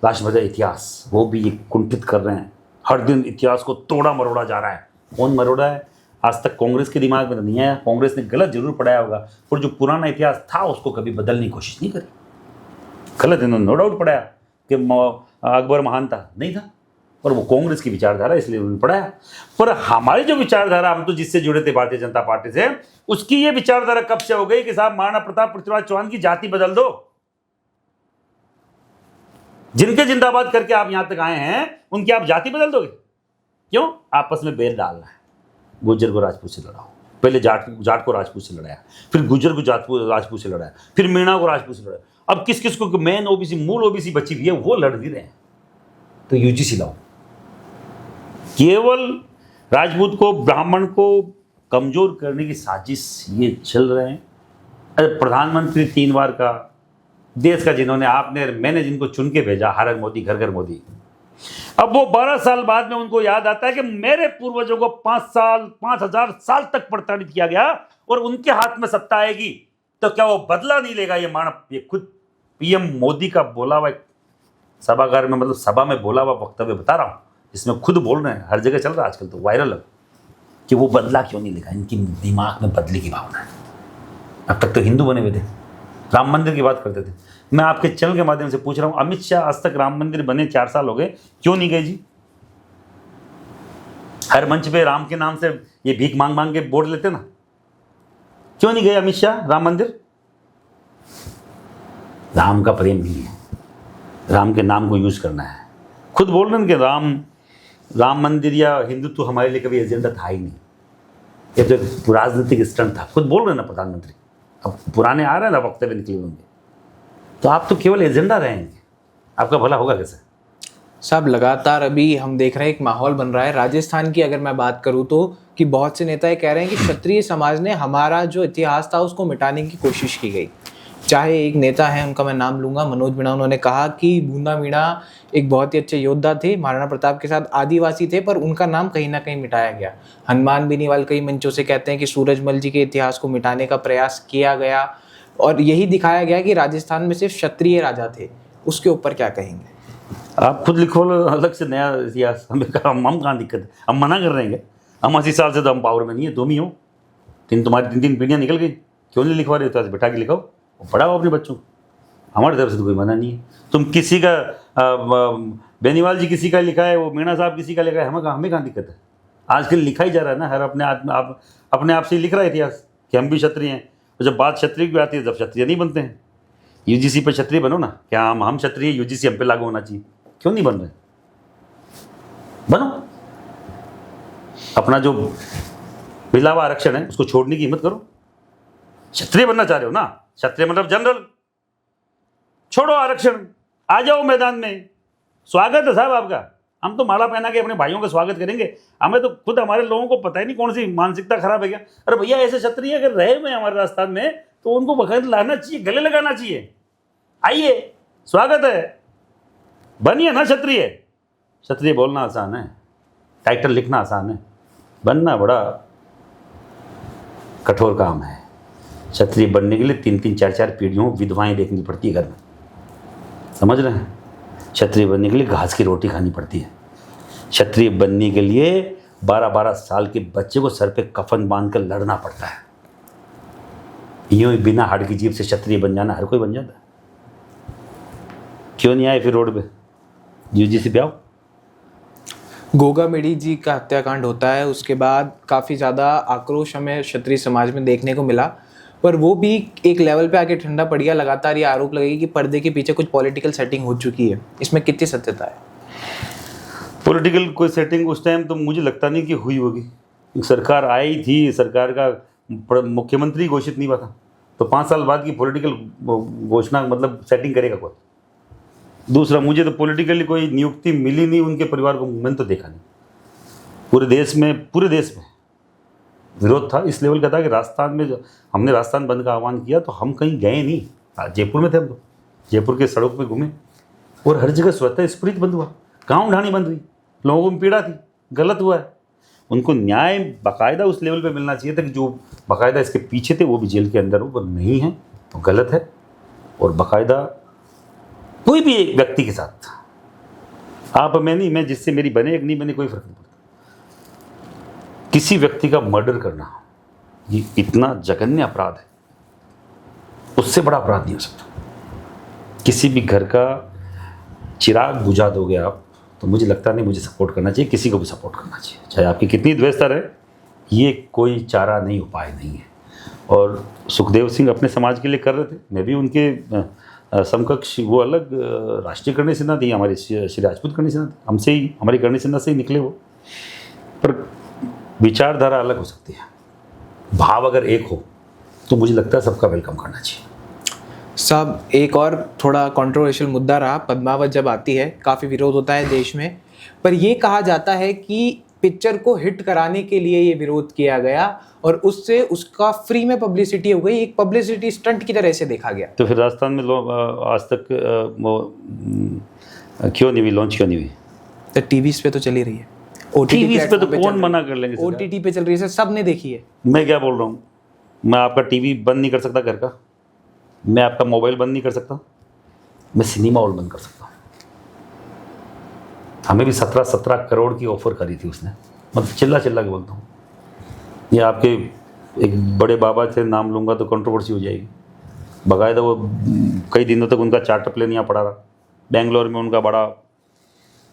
लास्ट बचा इतिहास, वो भी ये कुंठित कर रहे हैं। हर दिन इतिहास को तोड़ा मरोड़ा जा रहा है। कौन मरोड़ा है? आज तक कांग्रेस के दिमाग में तो नहीं आया। कांग्रेस ने गलत जरूर पढ़ाया होगा, पर जो पुराना इतिहास था उसको कभी बदलने की कोशिश नहीं करी। गलत इन्होंने नो डाउट पढ़ाया कि अकबर महान था, नहीं था, पर वो कांग्रेस की विचारधारा इसलिए उन्होंने पढ़ाया। पर हमारी जो विचारधारा, हम तो जिससे जुड़े थे भारतीय जनता पार्टी से, उसकी ये विचारधारा कब से हो गई कि साहब महाराणा प्रताप पृथ्वीराज चौहान की जाति बदल दो। जिनके जिंदाबाद करके आप यहां तक आए हैं उनकी आप जाति बदल दोगे? क्यों? आपस में बैर डालना है। गुर्जर को राजपूत से लड़ाओ, पहले जाट को राजपूत से लड़ाया, फिर गुर्जर को राजपूत से लड़ाया, फिर मीणा को राजपूत से लड़ाया। अब किस किस को मेन OBC मूल OBC बची हुई है वो लड़ भी रहे हैं। तो यूजीसी लाओ, केवल राजपूत को, ब्राह्मण को कमजोर करने की साजिश ये चल रहे हैं। अरे प्रधानमंत्री 3 बार का देश का, जिन्होंने आपने मैंने जिनको चुन के भेजा, हर हर मोदी, घर घर मोदी, अब वो 12 साल बाद में उनको याद आता है कि मेरे पूर्वजों को 5,000 साल तक प्रताड़ित किया गया और उनके हाथ में सत्ता आएगी तो क्या वो बदला नहीं लेगा? ये मानव, ये खुद पीएम मोदी का बोला हुआ सभागार में, मतलब सभा में बोला हुआ वक्तव्य बता रहा हूँ, जिसमें खुद बोल रहे हैं, हर जगह चल रहा है आजकल, तो वायरल है कि वो बदला क्यों नहीं लेगा। इनकी दिमाग में बदले की भावना है। अब तक तो हिंदू बने हुए थे, राम मंदिर की बात करते थे। मैं आपके चैनल के माध्यम से पूछ रहा हूं, अमित शाह आज तक राम मंदिर बने 4 साल हो गए, क्यों नहीं गए जी? हर मंच पे राम के नाम से ये भीख मांग मांग के बोर्ड लेते ना, क्यों नहीं गए अमित शाह राम मंदिर? राम का प्रेम नहीं है, राम के नाम को यूज करना है। खुद बोल रहे हैं कि राम मंदिर या हिंदुत्व हमारे लिए कभी एजेंडा था ही नहीं, ये तो एक राजनीतिक स्टंट था। खुद बोल रहे हैं ना प्रधानमंत्री, अब पुराने आ रहे हैं ना वक्तव्य निकले होंगे, तो आप तो केवल एजेंडा रहेंगे, आपका भला होगा कैसे? साहब लगातार अभी हम देख रहे हैं एक माहौल बन रहा है राजस्थान की, अगर मैं बात करूं तो, कि बहुत से नेता ये कह रहे हैं कि क्षत्रिय समाज ने हमारा जो इतिहास था उसको मिटाने की कोशिश की गई। चाहे एक नेता है, उनका मैं नाम लूंगा, मनोज मीणा, उन्होंने कहा कि बूंदा मीणा एक बहुत ही अच्छे योद्धा थे, महाराणा प्रताप के साथ आदिवासी थे, पर उनका नाम कहीं ना कहीं मिटाया गया। हनुमान बेनीवाल कई मंचों से कहते हैं कि सूरजमल जी के इतिहास को मिटाने का प्रयास किया गया और यही दिखाया गया कि राजस्थान में सिर्फ क्षत्रिय राजा थे। उसके ऊपर क्या कहेंगे? आप खुद लिखो अलग से नया इतिहास, हमें हम कहाँ दिक्कत है? हम मना कर रहे हैं? हम 80 साल से तो हम पावर में नहीं है, तुम ही हो। तुम्हारी 3 पीढ़ियाँ निकल गई, क्यों नहीं लिखवा रहे हो? तो बैठा के लिखाओ, पढ़ाओ अपने बच्चों को, हमारी तरफ से तो कोई मना नहीं है। तुम किसी का बेनीवाल जी किसी का लिखा है, वो मीणा साहब किसी का लिखा है, हमें कहाँ दिक्कत है? आजकल लिखा ही जा रहा है ना, हर अपने आप से ही लिख रहा है इतिहास कि हम भी क्षत्रिय हैं। तो जब बात क्षत्रिय की आती है तब क्षत्रिय नहीं बनते हैं। यूजीसी पर क्षत्रिय बनो ना, क्या हम क्षत्रिय, यूजीसी हम पे लागू होना चाहिए, क्यों नहीं बन रहे? बनो। अपना जो पिछला हुआ आरक्षण है उसको छोड़ने की हिम्मत करो। क्षत्रिय बनना चाह रहे हो ना, क्षत्रिय मतलब जनरल, छोड़ो आरक्षण, आ जाओ मैदान में, स्वागत है साहब आपका। हम तो माला पहना के अपने भाइयों का स्वागत करेंगे। हमें तो खुद हमारे लोगों को पता ही नहीं कौन सी मानसिकता खराब है क्या। अरे भैया, ऐसे क्षत्रिय अगर रहे हुए हमारे राजस्थान में तो उनको बखैर लाना चाहिए, गले लगाना चाहिए। आइए, स्वागत है, बनिए ना क्षत्रिय। क्षत्रिय बोलना आसान है, टाइटल लिखना आसान है, बनना बड़ा कठोर काम है। क्षत्रिय बनने के लिए 3-3, 4-4 पीढ़ियों विधवाएं देखनी पड़ती है घर में, समझ रहे हैं? क्षत्रिय बनने के लिए घास की रोटी खानी पड़ती है। क्षत्रिय बनने के लिए 12-12 साल के बच्चे को सर पे कफन बांधकर लड़ना पड़ता है। यूं ही बिना हाड़ की जीभ से क्षत्रिय बन जाना हर कोई बन जाता है। क्यों नहीं आए फिर रोड पे? यूजीसी पे आओ। गोगा मेडी जी का हत्याकांड होता है, उसके बाद काफ़ी ज़्यादा आक्रोश हमें क्षत्रिय समाज में देखने को मिला, पर वो भी एक लेवल पे आके ठंडा पड़ गया। लगातार ये आरोप लगेगी कि पर्दे के पीछे कुछ पॉलिटिकल सेटिंग हो चुकी है, इसमें कितनी सत्यता है? पॉलिटिकल कोई सेटिंग उस टाइम तो मुझे लगता नहीं कि हुई होगी। सरकार आई थी, सरकार का मुख्यमंत्री घोषित नहीं हुआ था, तो 5 साल बाद की पॉलिटिकल घोषणा मतलब सेटिंग करेगा कौन? दूसरा, मुझे तो पॉलिटिकली कोई नियुक्ति मिली नहीं उनके परिवार को, मैंने तो देखा नहीं। पूरे देश में विरोध था, इस लेवल का था कि राजस्थान में जो हमने राजस्थान बंद का आह्वान किया तो हम कहीं गए नहीं, जयपुर में थे हम तो, जयपुर के सड़क पे घूमे और हर जगह स्वतः स्फूर्त बंद हुआ, गाँव ढाणी बंद हुई, लोगों को पीड़ा थी, गलत हुआ है। उनको न्याय बाकायदा उस लेवल पे मिलना चाहिए था कि जो बाकायदा इसके पीछे थे वो भी जेल के अंदर हो, पर नहीं है तो गलत है। और बाकायदा कोई भी एक व्यक्ति के साथ, आप मैं नहीं, मैं जिससे मेरी बने एक नहीं बने कोई फर्क नहीं पड़ता, किसी व्यक्ति का मर्डर करना ये इतना जघन्य अपराध है, उससे बड़ा अपराध नहीं हो सकता। किसी भी घर का चिराग बुझा दोगे आप तो मुझे लगता नहीं मुझे सपोर्ट करना चाहिए, किसी को भी सपोर्ट करना चाहिए, चाहे आपकी कितनी द्वेषता रहे, ये कोई चारा नहीं, उपाय नहीं है। और सुखदेव सिंह अपने समाज के लिए कर रहे थे, मैं भी उनके समकक्ष, वो अलग राष्ट्रीय करणी सेना थी, हमारी श्री राजपूत करणी सेना थी, हमसे ही, हमारी करणी सेना से ही निकले वो, पर विचारधारा अलग हो सकती है, भाव अगर एक हो तो मुझे लगता है सबका वेलकम करना चाहिए। साहब, एक और थोड़ा कंट्रोवर्शियल मुद्दा रहा, पद्मावत जब आती है काफ़ी विरोध होता है देश में, पर ये कहा जाता है कि पिक्चर को हिट कराने के लिए ये विरोध किया गया और उससे उसका फ्री में पब्लिसिटी हो गई, एक पब्लिसिटी स्टंट की तरह से देखा गया। तो फिर राजस्थान में आज तक क्यों नहीं हुई, लॉन्च क्यों नहीं हुई? तो टीवी पे तो चली रही है, टीवी पे तो कौन मना कर लेंगे? ओटीटी पे चल रही है, सब ने देखी है। मैं क्या बोल रहा हूँ, मैं आपका टीवी बंद नहीं कर सकता घर का, मैं आपका मोबाइल बंद नहीं कर सकता, मैं सिनेमा हॉल बंद कर सकता हूँ। हमें भी 17 करोड़ की ऑफर करी थी उसने, मतलब चिल्ला चिल्ला के बोलता हूँ। ये आपके एक बड़े बाबा थे, नाम लूँगा तो कंट्रोवर्सी हो जाएगी, बाकायदा वो कई दिनों तक उनका चार्टर प्लेन यहाँ पड़ा रहा। बेंगलोर में उनका बड़ा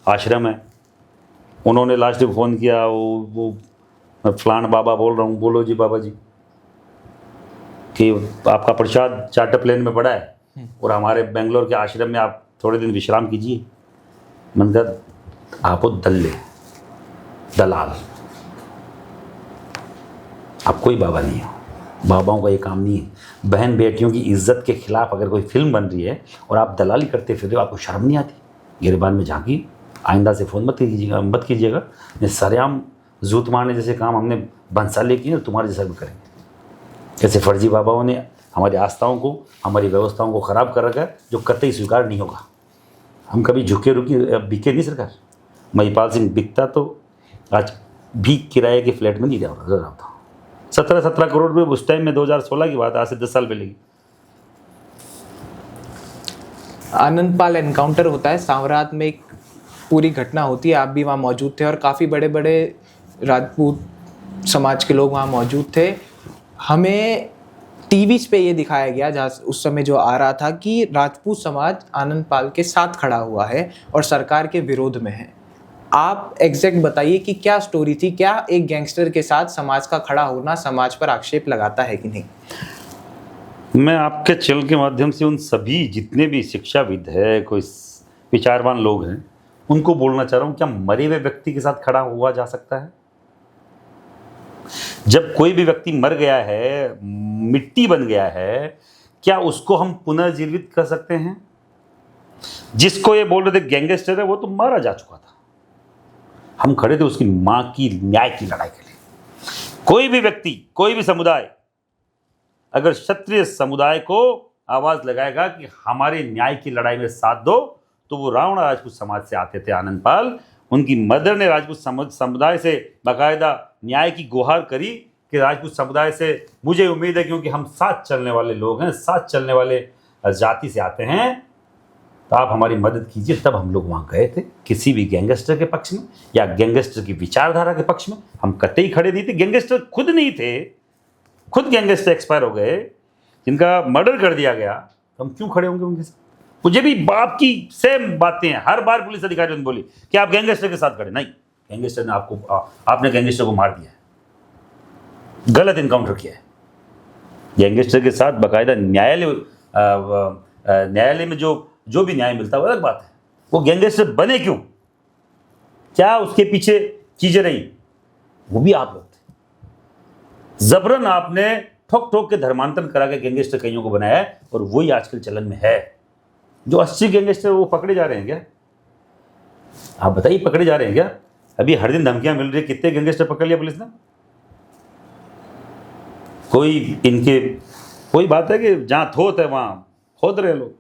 आश्रम है, उन्होंने लास्ट में फ़ोन किया, वो फलान बाबा बोल रहा हूँ, बोलो जी बाबा जी कि आपका प्रसाद चार्टर प्लेन में पड़ा है और हमारे बेंगलोर के आश्रम में आप थोड़े दिन विश्राम कीजिए। मैंने कहा आप वो दलाल, आप कोई बाबा नहीं हो, बाबाओं का ये काम नहीं है। बहन बेटियों की इज्जत के खिलाफ अगर कोई फिल्म बन रही है और आप दलाली करते फिर रहे हो, आपको शर्म नहीं आती? गिरबान में झांकी, आइंदा से फ़ोन मत कीजिएगा। ये सरेआम जूत मारने जैसे काम हमने भंसाली किए, तुम्हारे जैसा भी करेंगे। ऐसे फर्जी बाबाओं ने हमारी आस्थाओं को, हमारी व्यवस्थाओं को ख़राब कर रखा है, जो कतई स्वीकार नहीं होगा। हम कभी झुके रुके बिके नहीं सरकार। महिपाल सिंह बिकता तो आज भी किराए के फ्लैट में नहीं रहा था। 17 करोड़ रुपये उस टाइम में, 2016 की बात, आज से 10 साल पहले की। आनंदपाल एनकाउंटर होता है, सांवरात में एक पूरी घटना होती है, आप भी वहाँ मौजूद थे और काफ़ी बड़े बड़े राजपूत समाज के लोग वहाँ मौजूद थे। हमें टीवी पे ये दिखाया गया, जहाँ उस समय जो आ रहा था कि राजपूत समाज आनंदपाल के साथ खड़ा हुआ है और सरकार के विरोध में है। आप एग्जैक्ट बताइए कि क्या स्टोरी थी, क्या एक गैंगस्टर के साथ समाज का खड़ा होना समाज पर आक्षेप लगाता है कि नहीं? मैं आपके चैनल के माध्यम से उन सभी जितने भी शिक्षाविद है, कोई विचारवान लोग हैं, उनको बोलना चाह रहा हूँ, क्या मरे हुए व्यक्ति के साथ खड़ा हुआ जा सकता है? जब कोई भी व्यक्ति मर गया है, मिट्टी बन गया है, क्या उसको हम पुनर्जीवित कर सकते हैं? जिसको ये बोल रहे थे गैंगस्टर है, वो तो मारा जा चुका था। हम खड़े थे उसकी मां की न्याय की लड़ाई के लिए। कोई भी व्यक्ति, कोई भी समुदाय अगर क्षत्रिय समुदाय को आवाज लगाएगा कि हमारे न्याय की लड़ाई में साथ दो, तो वो रावण राजपूत समाज से आते थे आनंदपाल। उनकी मदर ने राजपूत समुदाय से बाकायदा न्याय की गुहार करी कि राजपूत समुदाय से मुझे उम्मीद है, क्योंकि हम साथ चलने वाले लोग हैं, साथ चलने वाले जाति से आते हैं, तो आप हमारी मदद कीजिए। तब हम लोग वहाँ गए थे। किसी भी गैंगस्टर के पक्ष में या गैंगस्टर की विचारधारा के पक्ष में हम कतई खड़े नहीं थे। गैंगस्टर खुद नहीं थे, खुद गैंगस्टर एक्सपायर हो गए, जिनका मर्डर कर दिया गया, तो हम क्यों खड़े होंगे उनके साथ? मुझे भी बाप की सेम बातें हैं, हर बार पुलिस अधिकारियों ने बोली कि आप गैंगस्टर के साथ खड़े। नहीं, गैंगस्टर ने आपने गैंगस्टर को मार दिया है, गलत इनकाउंटर किया है। गैंगस्टर के साथ बाकायदा न्यायालय में जो भी न्याय मिलता है वो अलग बात है। वो गैंगस्टर बने क्यों, क्या उसके पीछे चीजें रही, वो भी आप लोग थे। जबरन आपने ठोक ठोक के धर्मांतरण करा के गैंगस्टर कईयों को बनाया है, और वही आजकल चलन में है। जो 80 गैंगस्टर वो पकड़े जा रहे हैं क्या? आप बताइए, पकड़े जा रहे हैं क्या? अभी हर दिन धमकियां मिल रही है, कितने गैंगस्टर पकड़ लिया पुलिस ने? कोई बात है कि जहां थोत है वहां खोद रहे लोग।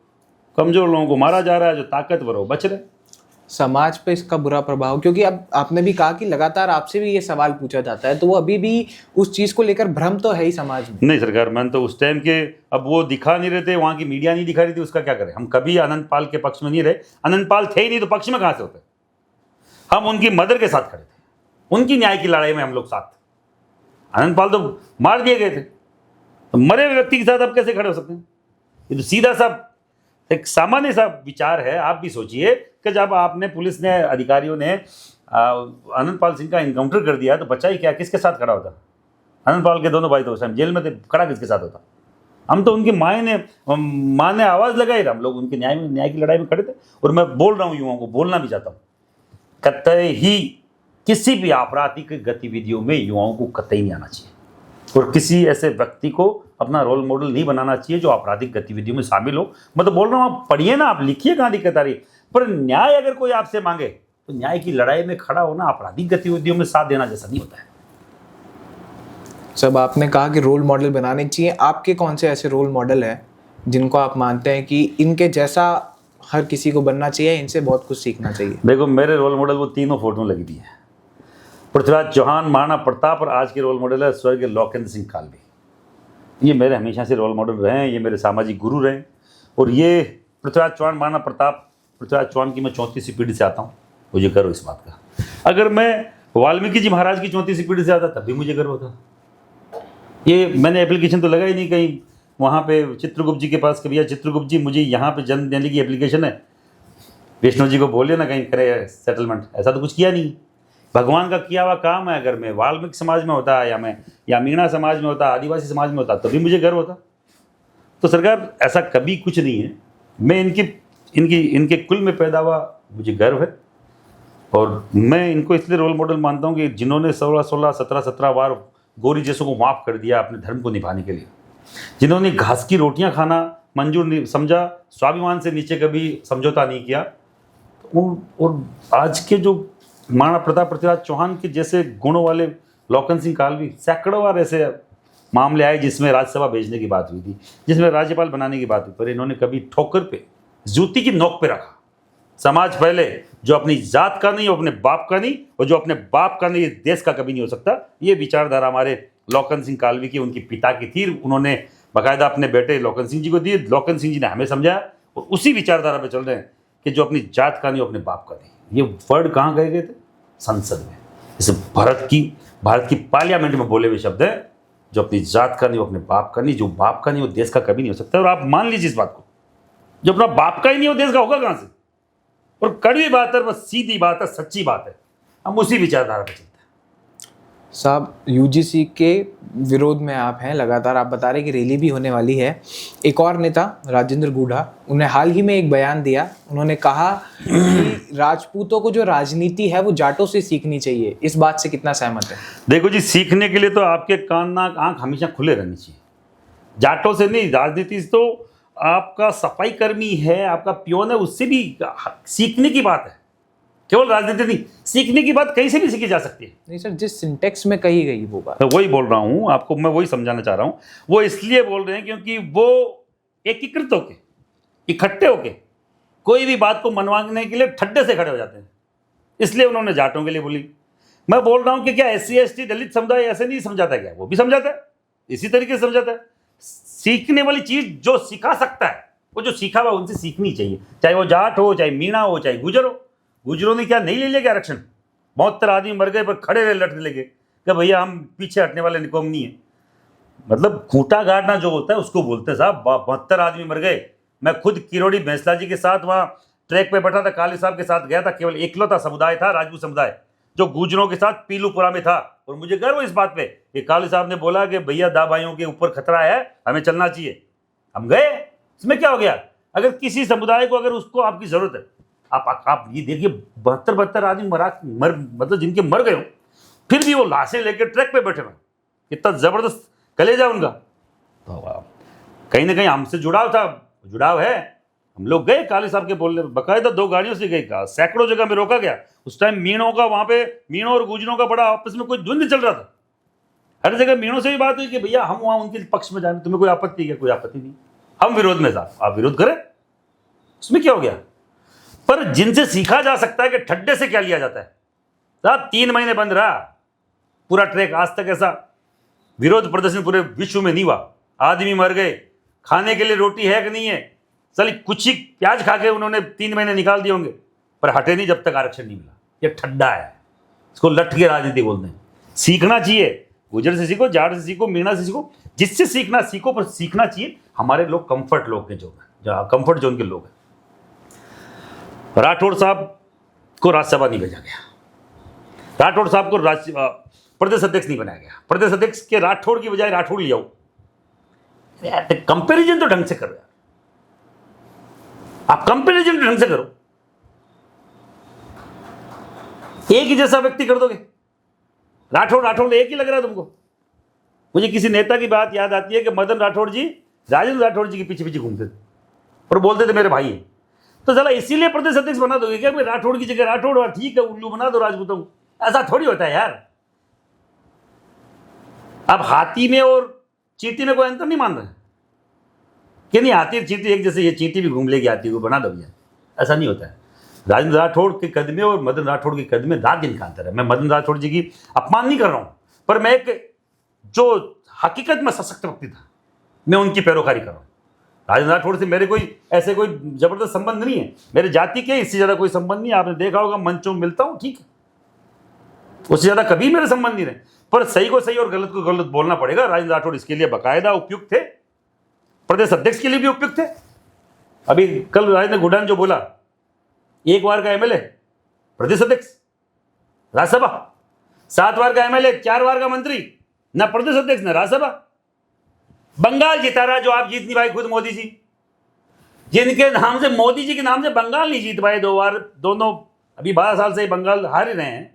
कमजोर लोगों को मारा जा रहा है, जो ताकतवर हो बच रहे। समाज पे इसका बुरा प्रभाव, क्योंकि अब आपने भी कहा कि लगातार आपसे भी ये सवाल पूछा जाता है, तो वो अभी भी उस चीज को लेकर भ्रम तो है ही समाज में। नहीं सरकार, मैंने तो उस टाइम के, अब वो दिखा नहीं रहे थे, वहाँ की मीडिया नहीं दिखा रही थी, उसका क्या करें? हम कभी आनंदपाल के पक्ष में नहीं रहे। आनंदपाल थे ही नहीं तो पक्ष में कहाँ से होते? हम उनकी मदर के साथ खड़े थे, उनकी न्याय की लड़ाई में हम लोग साथ थे। आनंदपाल तो मार दिए गए थे, तो मरे हुए व्यक्ति के साथ अब कैसे खड़े हो सकते हैं? ये तो सीधा सा एक सामान्य सा विचार है। आप भी सोचिए कि जब आपने, पुलिस ने, अधिकारियों ने आनंदपाल सिंह का इनकाउंटर कर दिया, तो बच्चा ही क्या किसके साथ खड़ा होता? आनंदपाल के दोनों भाई तो उस टाइम जेल में थे, खड़ा किसके साथ होता? हम तो उनकी माँ ने आवाज़ लगाई, हम लोग उनके न्याय की लड़ाई में खड़े थे। और मैं बोल रहा हूँ, युवाओं को बोलना भी चाहता हूँ, कतई ही किसी भी आपराधिक गतिविधियों में युवाओं को कतई नहीं आना चाहिए, और किसी ऐसे व्यक्ति को अपना रोल मॉडल नहीं बनाना चाहिए जो आपराधिक गतिविधियों में शामिल हो। मैं तो बोल रहा हूँ, आप पढ़िए ना, आप लिखिए, कहाँ दिक्कत आ रही। पर न्याय अगर कोई आपसे मांगे तो न्याय की लड़ाई में खड़ा होना आपराधिक गतिविधियों में साथ देना जैसा नहीं होता है। सब आपने कहा कि रोल मॉडल बनाने चाहिए, आपके कौन से ऐसे रोल मॉडल हैं जिनको आप मानते हैं कि इनके जैसा हर किसी को बनना चाहिए, इनसे बहुत कुछ सीखना चाहिए? देखो, मेरे रोल मॉडल वो तीनों फोटो लगी थी है, पृथ्वीराज चौहान, महाराणा प्रताप, और आज के रोल मॉडल है स्वर्गीय लौकेंद्र सिंह कालवी। ये मेरे हमेशा से रोल मॉडल रहे हैं, ये मेरे सामाजिक गुरु रहे। और ये पृथ्वीराज चौहान, महाराणा प्रताप, पृथ्वीराज चौहान की मैं 34वीं पीढ़ी से आता हूँ, मुझे गर्व इस बात का। अगर मैं वाल्मीकि जी महाराज की 34वीं पीढ़ी से आता तब भी मुझे गर्व होता। ये मैंने एप्लीकेशन तो लगा ही नहीं कहीं वहाँ पे चित्रगुप्त जी के पास कि भैया चित्रगुप्त जी मुझे यहाँ पे जन्म देने की एप्लीकेशन है, वैष्णव जी को बोलिए ना कहीं करे सेटलमेंट। ऐसा तो कुछ किया नहीं। भगवान का किया हुआ काम है। अगर मैं वाल्मीकि समाज में होता या मीणा समाज में होता, आदिवासी समाज में होता, तभी मुझे गर्व होता। तो सरकार ऐसा कभी कुछ नहीं है। मैं इनके कुल में पैदा हुआ, मुझे गर्व है। और मैं इनको इसलिए रोल मॉडल मानता हूँ कि जिन्होंने 16-16, 17-17 बार गौरी जैसों को माफ़ कर दिया अपने धर्म को निभाने के लिए, जिन्होंने घास की रोटियां खाना मंजूर नहीं समझा, स्वाभिमान से नीचे कभी समझौता नहीं किया, और आज के जो महाराणा प्रताप, पृथ्वीराज चौहान के जैसे गुणों वाले लौकेंद्र सिंह कालवी, सैकड़ों बार ऐसे मामले आए जिसमें राज्यसभा भेजने की बात हुई थी, जिसमें राज्यपाल बनाने की बात हुई, पर इन्होंने कभी ठोकर पे, जूती की नोक पे रखा। समाज पहले, जो अपनी जात का नहीं, अपने बाप का नहीं, और जो अपने बाप का नहीं देश का कभी नहीं हो सकता। ये विचारधारा हमारे लौकेंद्र सिंह कालवी की, उनकी पिता की थी। उन्होंने बाकायदा अपने बेटे लौकेंद्र सिंह जी को दिए, लौकेंद्र सिंह जी ने हमें समझाया, और उसी विचारधारा पे चल रहे हैं कि जो अपनी जात का नहीं, अपने बाप का नहीं। ये वर्ड कहाँ गए थे? संसद में। इस भारत की पार्लियामेंट में बोले हुए शब्द है, जो अपनी जात का नहीं, अपने बाप का नहीं, जो बाप का नहीं वो देश का कभी नहीं हो सकता। और आप मान लीजिए इस बात को, जो अपना बाप का ही नहीं हो देश का होगा कहाँ से? और कड़वी बात है, बस सीधी बात है, सच्ची बात है। हम उसी विचारधारा पे चलते हैं। साहब, यूजीसी के विरोध में आप हैं लगातार, आप बता रहे कि रैली भी होने वाली है। एक और नेता राजेंद्र गूढ़ा, उन्हें हाल ही में एक बयान दिया। उन्होंने कहा कि राजपूतों को जो राजनीति है वो जाटों से सीखनी चाहिए। इस बात से कितना सहमत है? देखो जी, सीखने के लिए तो आपके कान नाक आंख हमेशा खुले रहने चाहिए। जाटों से नहीं, राजनीति तो आपका सफाई कर्मी है, आपका पियोन है, उससे भी सीखने की बात है। केवल राजनीति नहीं, सीखने की बात कहीं से भी सीखी जा सकती है। नहीं सर, जिस सिंटेक्स में कही गई वो बात, तो वही बोल रहा हूँ आपको, मैं वही समझाना चाह रहा हूँ। वो इसलिए बोल रहे हैं क्योंकि वो एकीकृत होके, इकट्ठे होके कोई भी बात को मनवाने के लिए ठड्डे से खड़े हो जाते हैं। इसलिए उन्होंने जाटों के लिए बोली। मैं बोल रहा हूँ कि क्या SC ST दलित समुदाय ऐसे नहीं समझाता? क्या वो भी समझाता है, इसी तरीके से समझाता है। सीखने वाली चीज जो सिखा सकता है, वो जो सीखा हुआ उनसे सीखनी चाहिए। चाहे वो जाट हो, चाहे मीणा हो, चाहे गुजर हो। गुजरों ने क्या नहीं ले लिया क्या आरक्षण? 72 आदमी मर गए पर खड़े रहे लटने लगे कि भैया हम पीछे हटने वाले निकम नहीं है। मतलब खूंटा गाड़ना जो होता है उसको बोलते हैं साहब। 72 आदमी मर गए। मैं खुद किरोड़ी भैंसला जी के साथ वहाँ ट्रैक पे बैठा था, काली साहब के साथ गया था। केवल एकलौता समुदाय था राजपूत समुदाय जो गुजरों के साथ पीलूपुरा में था। और मुझे गर्व इस बात पे कि काली साहब ने बोला कि भैया दा भाइयों के ऊपर खतरा है, हमें चलना चाहिए। हम गए, इसमें क्या हो गया? अगर किसी समुदाय को, अगर उसको आपकी जरूरत है, आप ये देखिए 72 आदमी मतलब जिनके मर गए हो, फिर भी वो लाशें लेकर ट्रैक पे बैठे हुए, कितना जबरदस्त कलेजा उनका। तो कहीं ना कहीं हमसे जुड़ाव है। हम लोग गए काली साहब के बोलने, बाकायदा 2 गाड़ियों से गए, सैकड़ों जगह में रोका गया। उस टाइम मीणों का, वहां पे मीणों और गुजरों का बड़ा आपस में कोई द्वंद्व चल रहा था। हर जगह मीणों से भी बात हुई कि भैया हम वहां उनके पक्ष में जाए, तुम्हें कोई आपत्ति है? कोई आपत्ति नहीं, हम विरोध में साहब, आप विरोध करें, उसमें क्या हो गया? पर जिनसे सीखा जा सकता है कि ठड्डे से क्या लिया जाता है। साहब 3 महीने बंद रहा पूरा ट्रैक, आज तक ऐसा विरोध प्रदर्शन पूरे विश्व में नहीं हुआ। आदमी मर गए, खाने के लिए रोटी है कि नहीं है? चल कुछ ही प्याज खा के उन्होंने 3 महीने निकाल दिए होंगे, पर हटे नहीं जब तक आरक्षण नहीं मिला। ये ठड्डा है, इसको लठ के राजनीति बोलते हैं। सीखना चाहिए, गुजर से सीखो, जाट से सीखो, मीणा से सीखो, जिससे सीखना सीखो, पर सीखना चाहिए। हमारे लोग कंफर्ट लोग के जो है, कंफर्ट जोन के लोग हैं। राठौड़ साहब को राज्यसभा नहीं भेजा गया, राठौड़ साहब को प्रदेश अध्यक्ष नहीं बनाया गया। प्रदेश अध्यक्ष के राठौड़ की बजाय राठौड़ लिया हो। कंपैरिजन तो ढंग से करो यार, आप कंपैरिजन ढंग से करो। एक ही जैसा व्यक्ति कर दोगे, राठौड़ एक ही लग रहा है तुमको। मुझे किसी नेता की बात याद आती है कि मदन राठौड़ जी राजेंद्र राठौड़ जी के पीछे पीछे घूमते थे और बोलते थे मेरे भाई हैं। तो चला इसीलिए प्रदेश अध्यक्ष बना दोगे क्या? भाई राठौड़ की जगह राठौड़, और ठीक है उल्लू बना दो राजपूतों को। ऐसा थोड़ी होता है यार। अब हाथी में और चींटी में कोई अंतर नहीं मान रहे कि नहीं, हाथी और चींटी एक जैसे, ये चींटी भी घूम लेगी हाथी को, बना दो भैया। ऐसा नहीं होता है। राजेंद्र राठौड़ के कद में और मदन राठौड़ के कद में रात दिन का अंतर है। मैं मदन राठौड़ जी की अपमान नहीं कर रहा हूं, पर मैं एक जो हकीकत में सशक्त व्यक्ति था, मैं उनकी पैरोकारी कर रहा हूं। राजेंद्र राठौड़ से मेरे कोई ऐसे कोई जबरदस्त संबंध नहीं है, मेरे जाति के इससे ज्यादा कोई संबंध नहीं है। आपने देखा होगा मंचों में मिलता हूं, ठीक है, उससे ज्यादा कभी मेरे संबंध नहीं रहे, पर सही को सही और गलत को गलत बोलना पड़ेगा। राजेंद्र राठौड़ इसके लिए बाकायदा उपयुक्त थे, प्रदेश अध्यक्ष के लिए भी उपयुक्त थे। अभी कल राजेंद्र गुडान जो बोला, 1 बार का एमएलए प्रदेश अध्यक्ष, राज्यसभा 7 बार का एमएलए, 4 बार का मंत्री, न प्रदेश अध्यक्ष न राज्यसभा। बंगाल जीता रहा, जो आप जीत नहीं पाए खुद मोदी जी, जिनके नाम से, मोदी जी के नाम से बंगाल नहीं जीत पाए 2 बार, दोनों अभी 12 साल से बंगाल हार ही रहे हैं।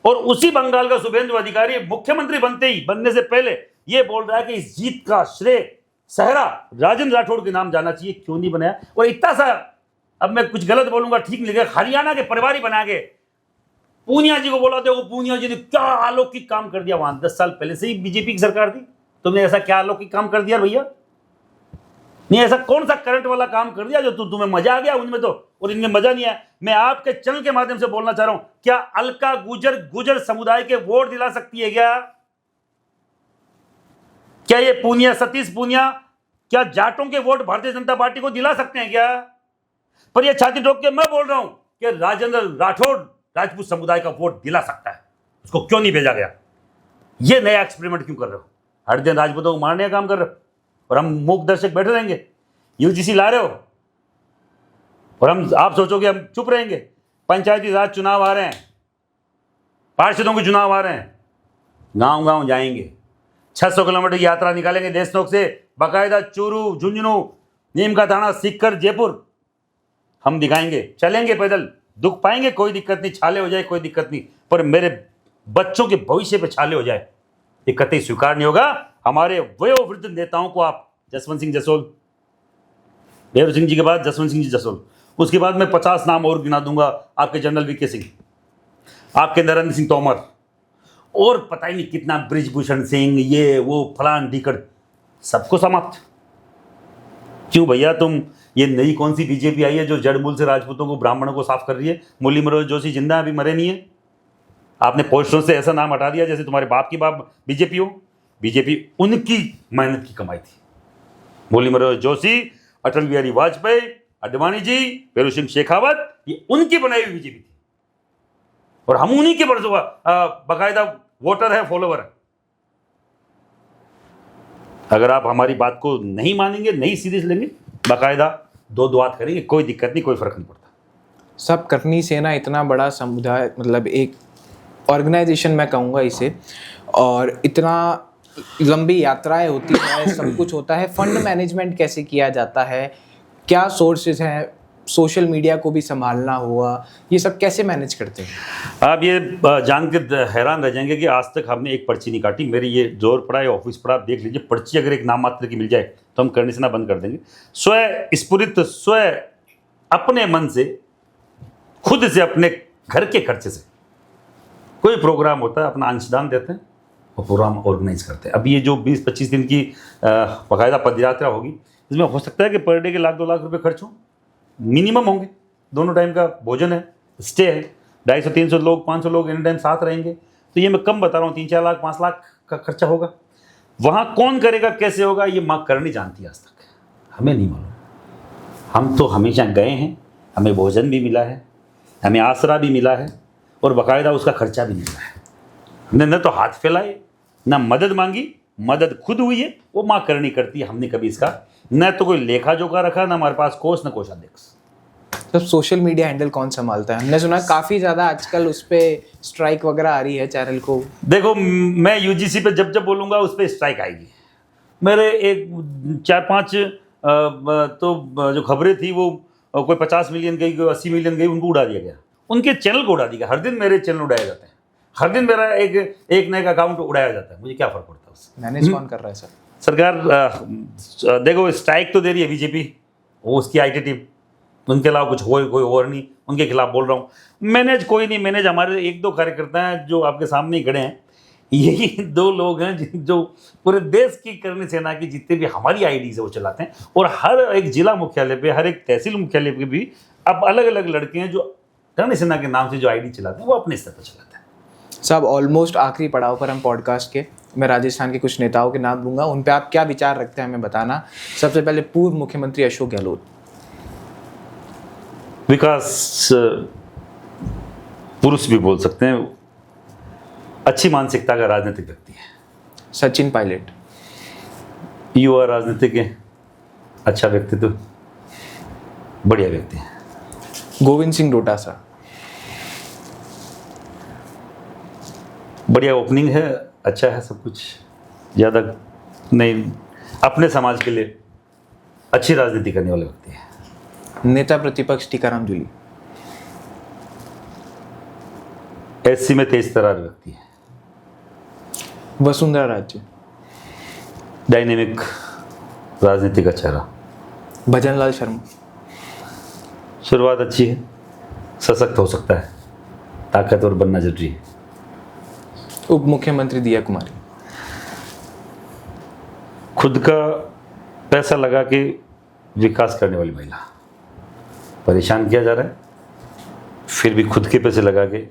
और उसी बंगाल का शुभेंदु अधिकारी मुख्यमंत्री बनने से पहले यह बोल रहा है कि इस जीत का श्रेय सहरा राजेंद्र राठौड़ के नाम जाना चाहिए, क्यों नहीं बनाया? और इतना सा, अब मैं कुछ गलत बोलूंगा ठीक नहीं लगेगा, हरियाणा के परिवारी बना के पूनिया जी को बोला, देखो पूनिया जी ने क्या अलौकिक काम कर दिया वहां। 10 साल पहले से ही बीजेपी की सरकार थी, तुमने ऐसा क्या अलौकिक काम कर दिया भैया? नहीं, ऐसा कौन सा करंट वाला काम कर दिया जो तुम्हें मजा आ गया उनमें तो, और इनमें मजा नहीं आया? मैं आपके चैनल के माध्यम से बोलना चाह रहा हूं, क्या अलका गुजर समुदाय के वोट दिला सकती है क्या? क्या ये पूनिया, सतीश पूनिया, क्या जाटों के वोट भारतीय जनता पार्टी को दिला सकते हैं क्या? पर ये छाती ठोक के मैं बोल रहा हूं कि राजेंद्र राठौड़ राजपूत समुदाय का वोट दिला सकता है, उसको क्यों नहीं भेजा गया? ये नया एक्सपेरिमेंट क्यों कर रहे हो? हर दिन राजपूतों को मारने का काम कर रहे हो, और हम मूक दर्शक बैठे रहेंगे? यूजीसी ला रहे हो और आप सोचोगे हम चुप रहेंगे? पंचायती राज चुनाव आ रहे हैं, पार्षदों के चुनाव आ रहे हैं, गांव गांव जाएंगे, 600 किलोमीटर की यात्रा निकालेंगे देशनोक से, बाकायदा चूरू, झुंझुनू, नीम का थाना, सीकर, जयपुर हम दिखाएंगे, चलेंगे पैदल, दुख पाएंगे कोई दिक्कत नहीं, छाले हो जाए कोई दिक्कत नहीं, पर मेरे बच्चों के भविष्य पे छाले हो जाए ये कतई स्वीकार नहीं होगा। हमारे वयोवृद्ध नेताओं को आप, जसवंत सिंह जसोल, भैरव सिंह जी के बाद जसवंत सिंह जी जसोल, उसके बाद मैं 50 नाम और गिना दूंगा, आपके जनरल वीके सिंह, आपके नरेंद्र सिंह तोमर, और पता ही नहीं कितना ब्रिजभूषण सिंह, ये वो फलान ढीकड़, सबको समाप्त। क्यों भैया? तुम ये नई कौन सी बीजेपी आई है जो जड़ मूल से राजपूतों को, ब्राह्मणों को साफ कर रही है? मुरली मनोहर जोशी जिंदा अभी मरे नहीं है। आपने पोस्टरों से ऐसा नाम हटा दिया जैसे तुम्हारे बाप की बाप बीजेपी हो। बीजेपी उनकी मेहनत की कमाई थी। मुरली मनोहर जोशी, अटल बिहारी वाजपेयी, अडवाणी जी, पेरू सिंह शेखावत, ये उनकी बनाई हुई बीजेपी थी, और हम उन्हीं के बाकायदा वोटर है, फॉलोवर है। अगर आप हमारी बात को नहीं मानेंगे, नहीं सीरियस लेंगे, बाकायदा दो दुआत करेंगे, कोई दिक्कत नहीं, कोई फर्क नहीं पड़ता। सब करनी सेना इतना बड़ा समुदाय, मतलब एक ऑर्गेनाइजेशन मैं कहूँगा इसे, और इतना लंबी यात्राएं होती है, सब कुछ होता है, फंड मैनेजमेंट कैसे किया जाता है, क्या सोर्सेज हैं, सोशल मीडिया को भी संभालना हुआ, ये सब कैसे मैनेज करते हैं? आप ये जान के हैरान रह जाएंगे कि आज तक हमने एक पर्ची नहीं काटी। मेरी ये जोर पड़ा है, ऑफिस पड़ा, आप देख लीजिए, पर्ची अगर एक नाम मात्र की मिल जाए तो हम करने से ना बंद कर देंगे। स्फुरित अपने मन से, खुद से, अपने घर के खर्चे से कोई प्रोग्राम होता है, अपना अंशदान देते हैं और प्रोग्राम ऑर्गेनाइज करते हैं। अब ये जो 20-25 दिन की बाकायदा पदयात्रा होगी, इसमें हो सकता है कि पर डे के 1-2 लाख रुपए खर्च हो, मिनिमम होंगे। दोनों टाइम का भोजन है, स्टे है, 250-300 लोग, 500 लोग एनी टाइम साथ रहेंगे, तो ये मैं कम बता रहा हूँ, 3-4 लाख 5 लाख का खर्चा होगा। वहाँ कौन करेगा, कैसे होगा, ये माँ करनी जानती है, आज तक हमें नहीं मालूम। हम तो हमेशा गए हैं, हमें भोजन भी मिला है, हमें आसरा भी मिला है, और बाकायदा उसका खर्चा भी मिला है। हमने न तो हाथ फैलाए, न मदद मांगी, मदद खुद हुई है, वो माँ करनी करती है। हमने कभी इसका न तो कोई लेखा जोखा रखा, न हमारे पास कोष, न कोषाध्यक्ष। सब सोशल मीडिया हैंडल कौन संभालता है? हमने सुना काफ़ी ज़्यादा आजकल उस पर स्ट्राइक वगैरह आ रही है चैनल को। देखो, मैं यूजीसी पे जब जब बोलूँगा उस पर स्ट्राइक आएगी। मेरे एक 4-5 तो जो खबरें थी वो कोई 50 मिलियन गई, कोई 80 मिलियन गई, उनको उड़ा दिया गया, उनके चैनल को उड़ा दिया गया। हर दिन मेरे चैनल उड़ाए जाते हैं, हर दिन मेरा एक नया अकाउंट उड़ाया जाता है, मुझे क्या फ़र्क पड़ता है उससे? मैनेज कौन कर रहा है सर? सरकार देखो, स्ट्राइक तो दे रही है बीजेपी, वो उसकी आईटी टीम, उनके अलावा कुछ हो कोई और नहीं, उनके खिलाफ बोल रहा हूँ। मैनेज कोई नहीं, मैनेज हमारे 1-2 कार्यकर्ता हैं जो आपके सामने ही खड़े हैं। यही 2 लोग हैं जो पूरे देश की करनी सेना की जितने भी हमारी आईडीज है वो चलाते हैं। और हर एक जिला मुख्यालय पे, हर एक तहसील मुख्यालय पे भी अब अलग अलग लड़के हैं जो करनी सेना के नाम से जो आईडी चलाते हैं, वो अपने स्तर पर चलाते हैं। साहब, ऑलमोस्ट आखिरी पड़ाव पर हम पॉडकास्ट के, मैं राजस्थान के कुछ नेताओं के नाम दूंगा, उन पे आप क्या विचार रखते हैं हमें बताना। सबसे पहले पूर्व मुख्यमंत्री अशोक गहलोत। विकास पुरुष भी बोल सकते हैं, अच्छी मानसिकता का राजनीतिक व्यक्ति है। सचिन पायलट। युवा राजनीतिक है, अच्छा व्यक्तित्व, बढ़िया व्यक्ति है। गोविंद सिंह डोटासरा। बढ़िया ओपनिंग है, अच्छा है सब कुछ, ज़्यादा नहीं, अपने समाज के लिए अच्छी राजनीति करने वाले व्यक्ति है। नेता प्रतिपक्ष टीकाराम जूली। एससी में तेज तर्रार व्यक्ति है। वसुंधरा राजे। डायनेमिक राजनीति का चेहरा। भजनलाल शर्मा। शुरुआत अच्छी है, सशक्त हो सकता है, ताकतवर बनना जरूरी है। उप मुख्यमंत्री दिया कुमारी। खुद का पैसा लगा के विकास करने वाली महिला, परेशान किया जा रहा है फिर भी खुद के पैसे लगा के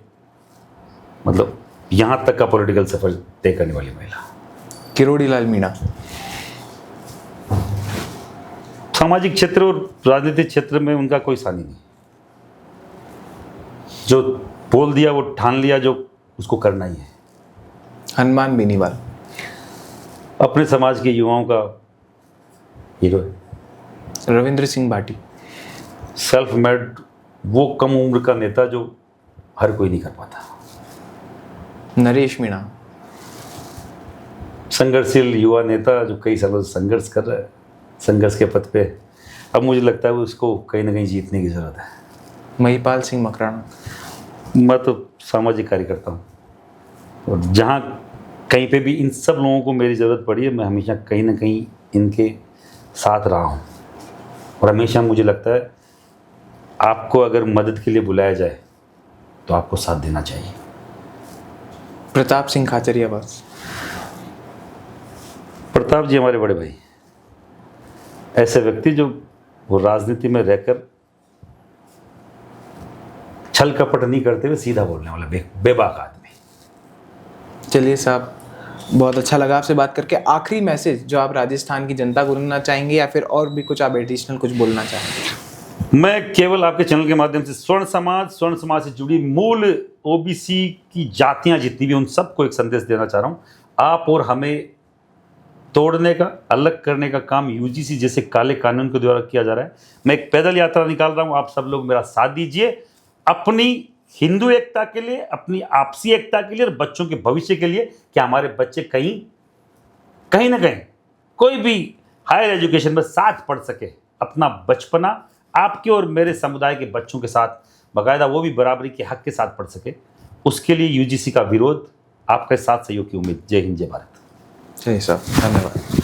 मतलब यहाँ तक का पॉलिटिकल सफर तय करने वाली महिला। किरोड़ी लाल मीणा। सामाजिक क्षेत्र और राजनीतिक क्षेत्र में उनका कोई सानी नहीं, जो बोल दिया वो ठान लिया, जो उसको करना ही है। हनुमान बेनीवाल। अपने समाज के युवाओं का हीरो है। रविंद्र सिंह भाटी। सेल्फ मेड, वो कम उम्र का नेता जो हर कोई नहीं कर पाता। नरेश मीणा। संघर्षशील युवा नेता जो कई सालों से संघर्ष कर रहा है, संघर्ष के पथ पे। अब मुझे लगता है उसको कहीं ना कहीं जीतने की जरूरत है। महिपाल सिंह मकराना। मैं तो सामाजिक कार्यकर्ता हूँ और जहाँ कहीं पे भी इन सब लोगों को मेरी ज़रूरत पड़ी है, मैं हमेशा कहीं ना कहीं इनके साथ रहा हूँ। और हमेशा मुझे लगता है आपको अगर मदद के लिए बुलाया जाए तो आपको साथ देना चाहिए। प्रताप सिंह खाचरियावास। प्रताप जी हमारे बड़े भाई, ऐसे व्यक्ति जो वो राजनीति में रहकर छल कपट नहीं करते हुए सीधा बोलने वाला बेबाक आदमी। चलिए साहब, बहुत अच्छा लगा आपसे बात करके। आखिरी मैसेज जो आप राजस्थान की जनता को देना चाहेंगे या फिर और भी कुछ आप एडिशनल कुछ बोलना चाहेंगे? मैं केवल आपके चैनल के माध्यम से स्वर्ण समाज से जुड़ी मूल ओबीसी की जातियां जितनी भी, उन सबको एक संदेश देना चाह रहा हूं। आप और हमें तोड़ने का, अलग करने का काम यूजीसी जैसे काले कानून के द्वारा किया जा रहा है। मैं एक पैदल यात्रा निकाल रहा हूं, आप सब लोग मेरा साथ दीजिए अपनी हिंदू एकता के लिए, अपनी आपसी एकता के लिए और बच्चों के भविष्य के लिए, कि हमारे बच्चे कहीं ना कहीं कोई भी हायर एजुकेशन में साथ पढ़ सके। अपना बचपना आपके और मेरे समुदाय के बच्चों के साथ, बाकायदा वो भी बराबरी के हक के साथ पढ़ सके। उसके लिए यूजीसी का विरोध, आपके साथ सहयोग की उम्मीद। जय हिंद, जय भारत। सही साहब, धन्यवाद।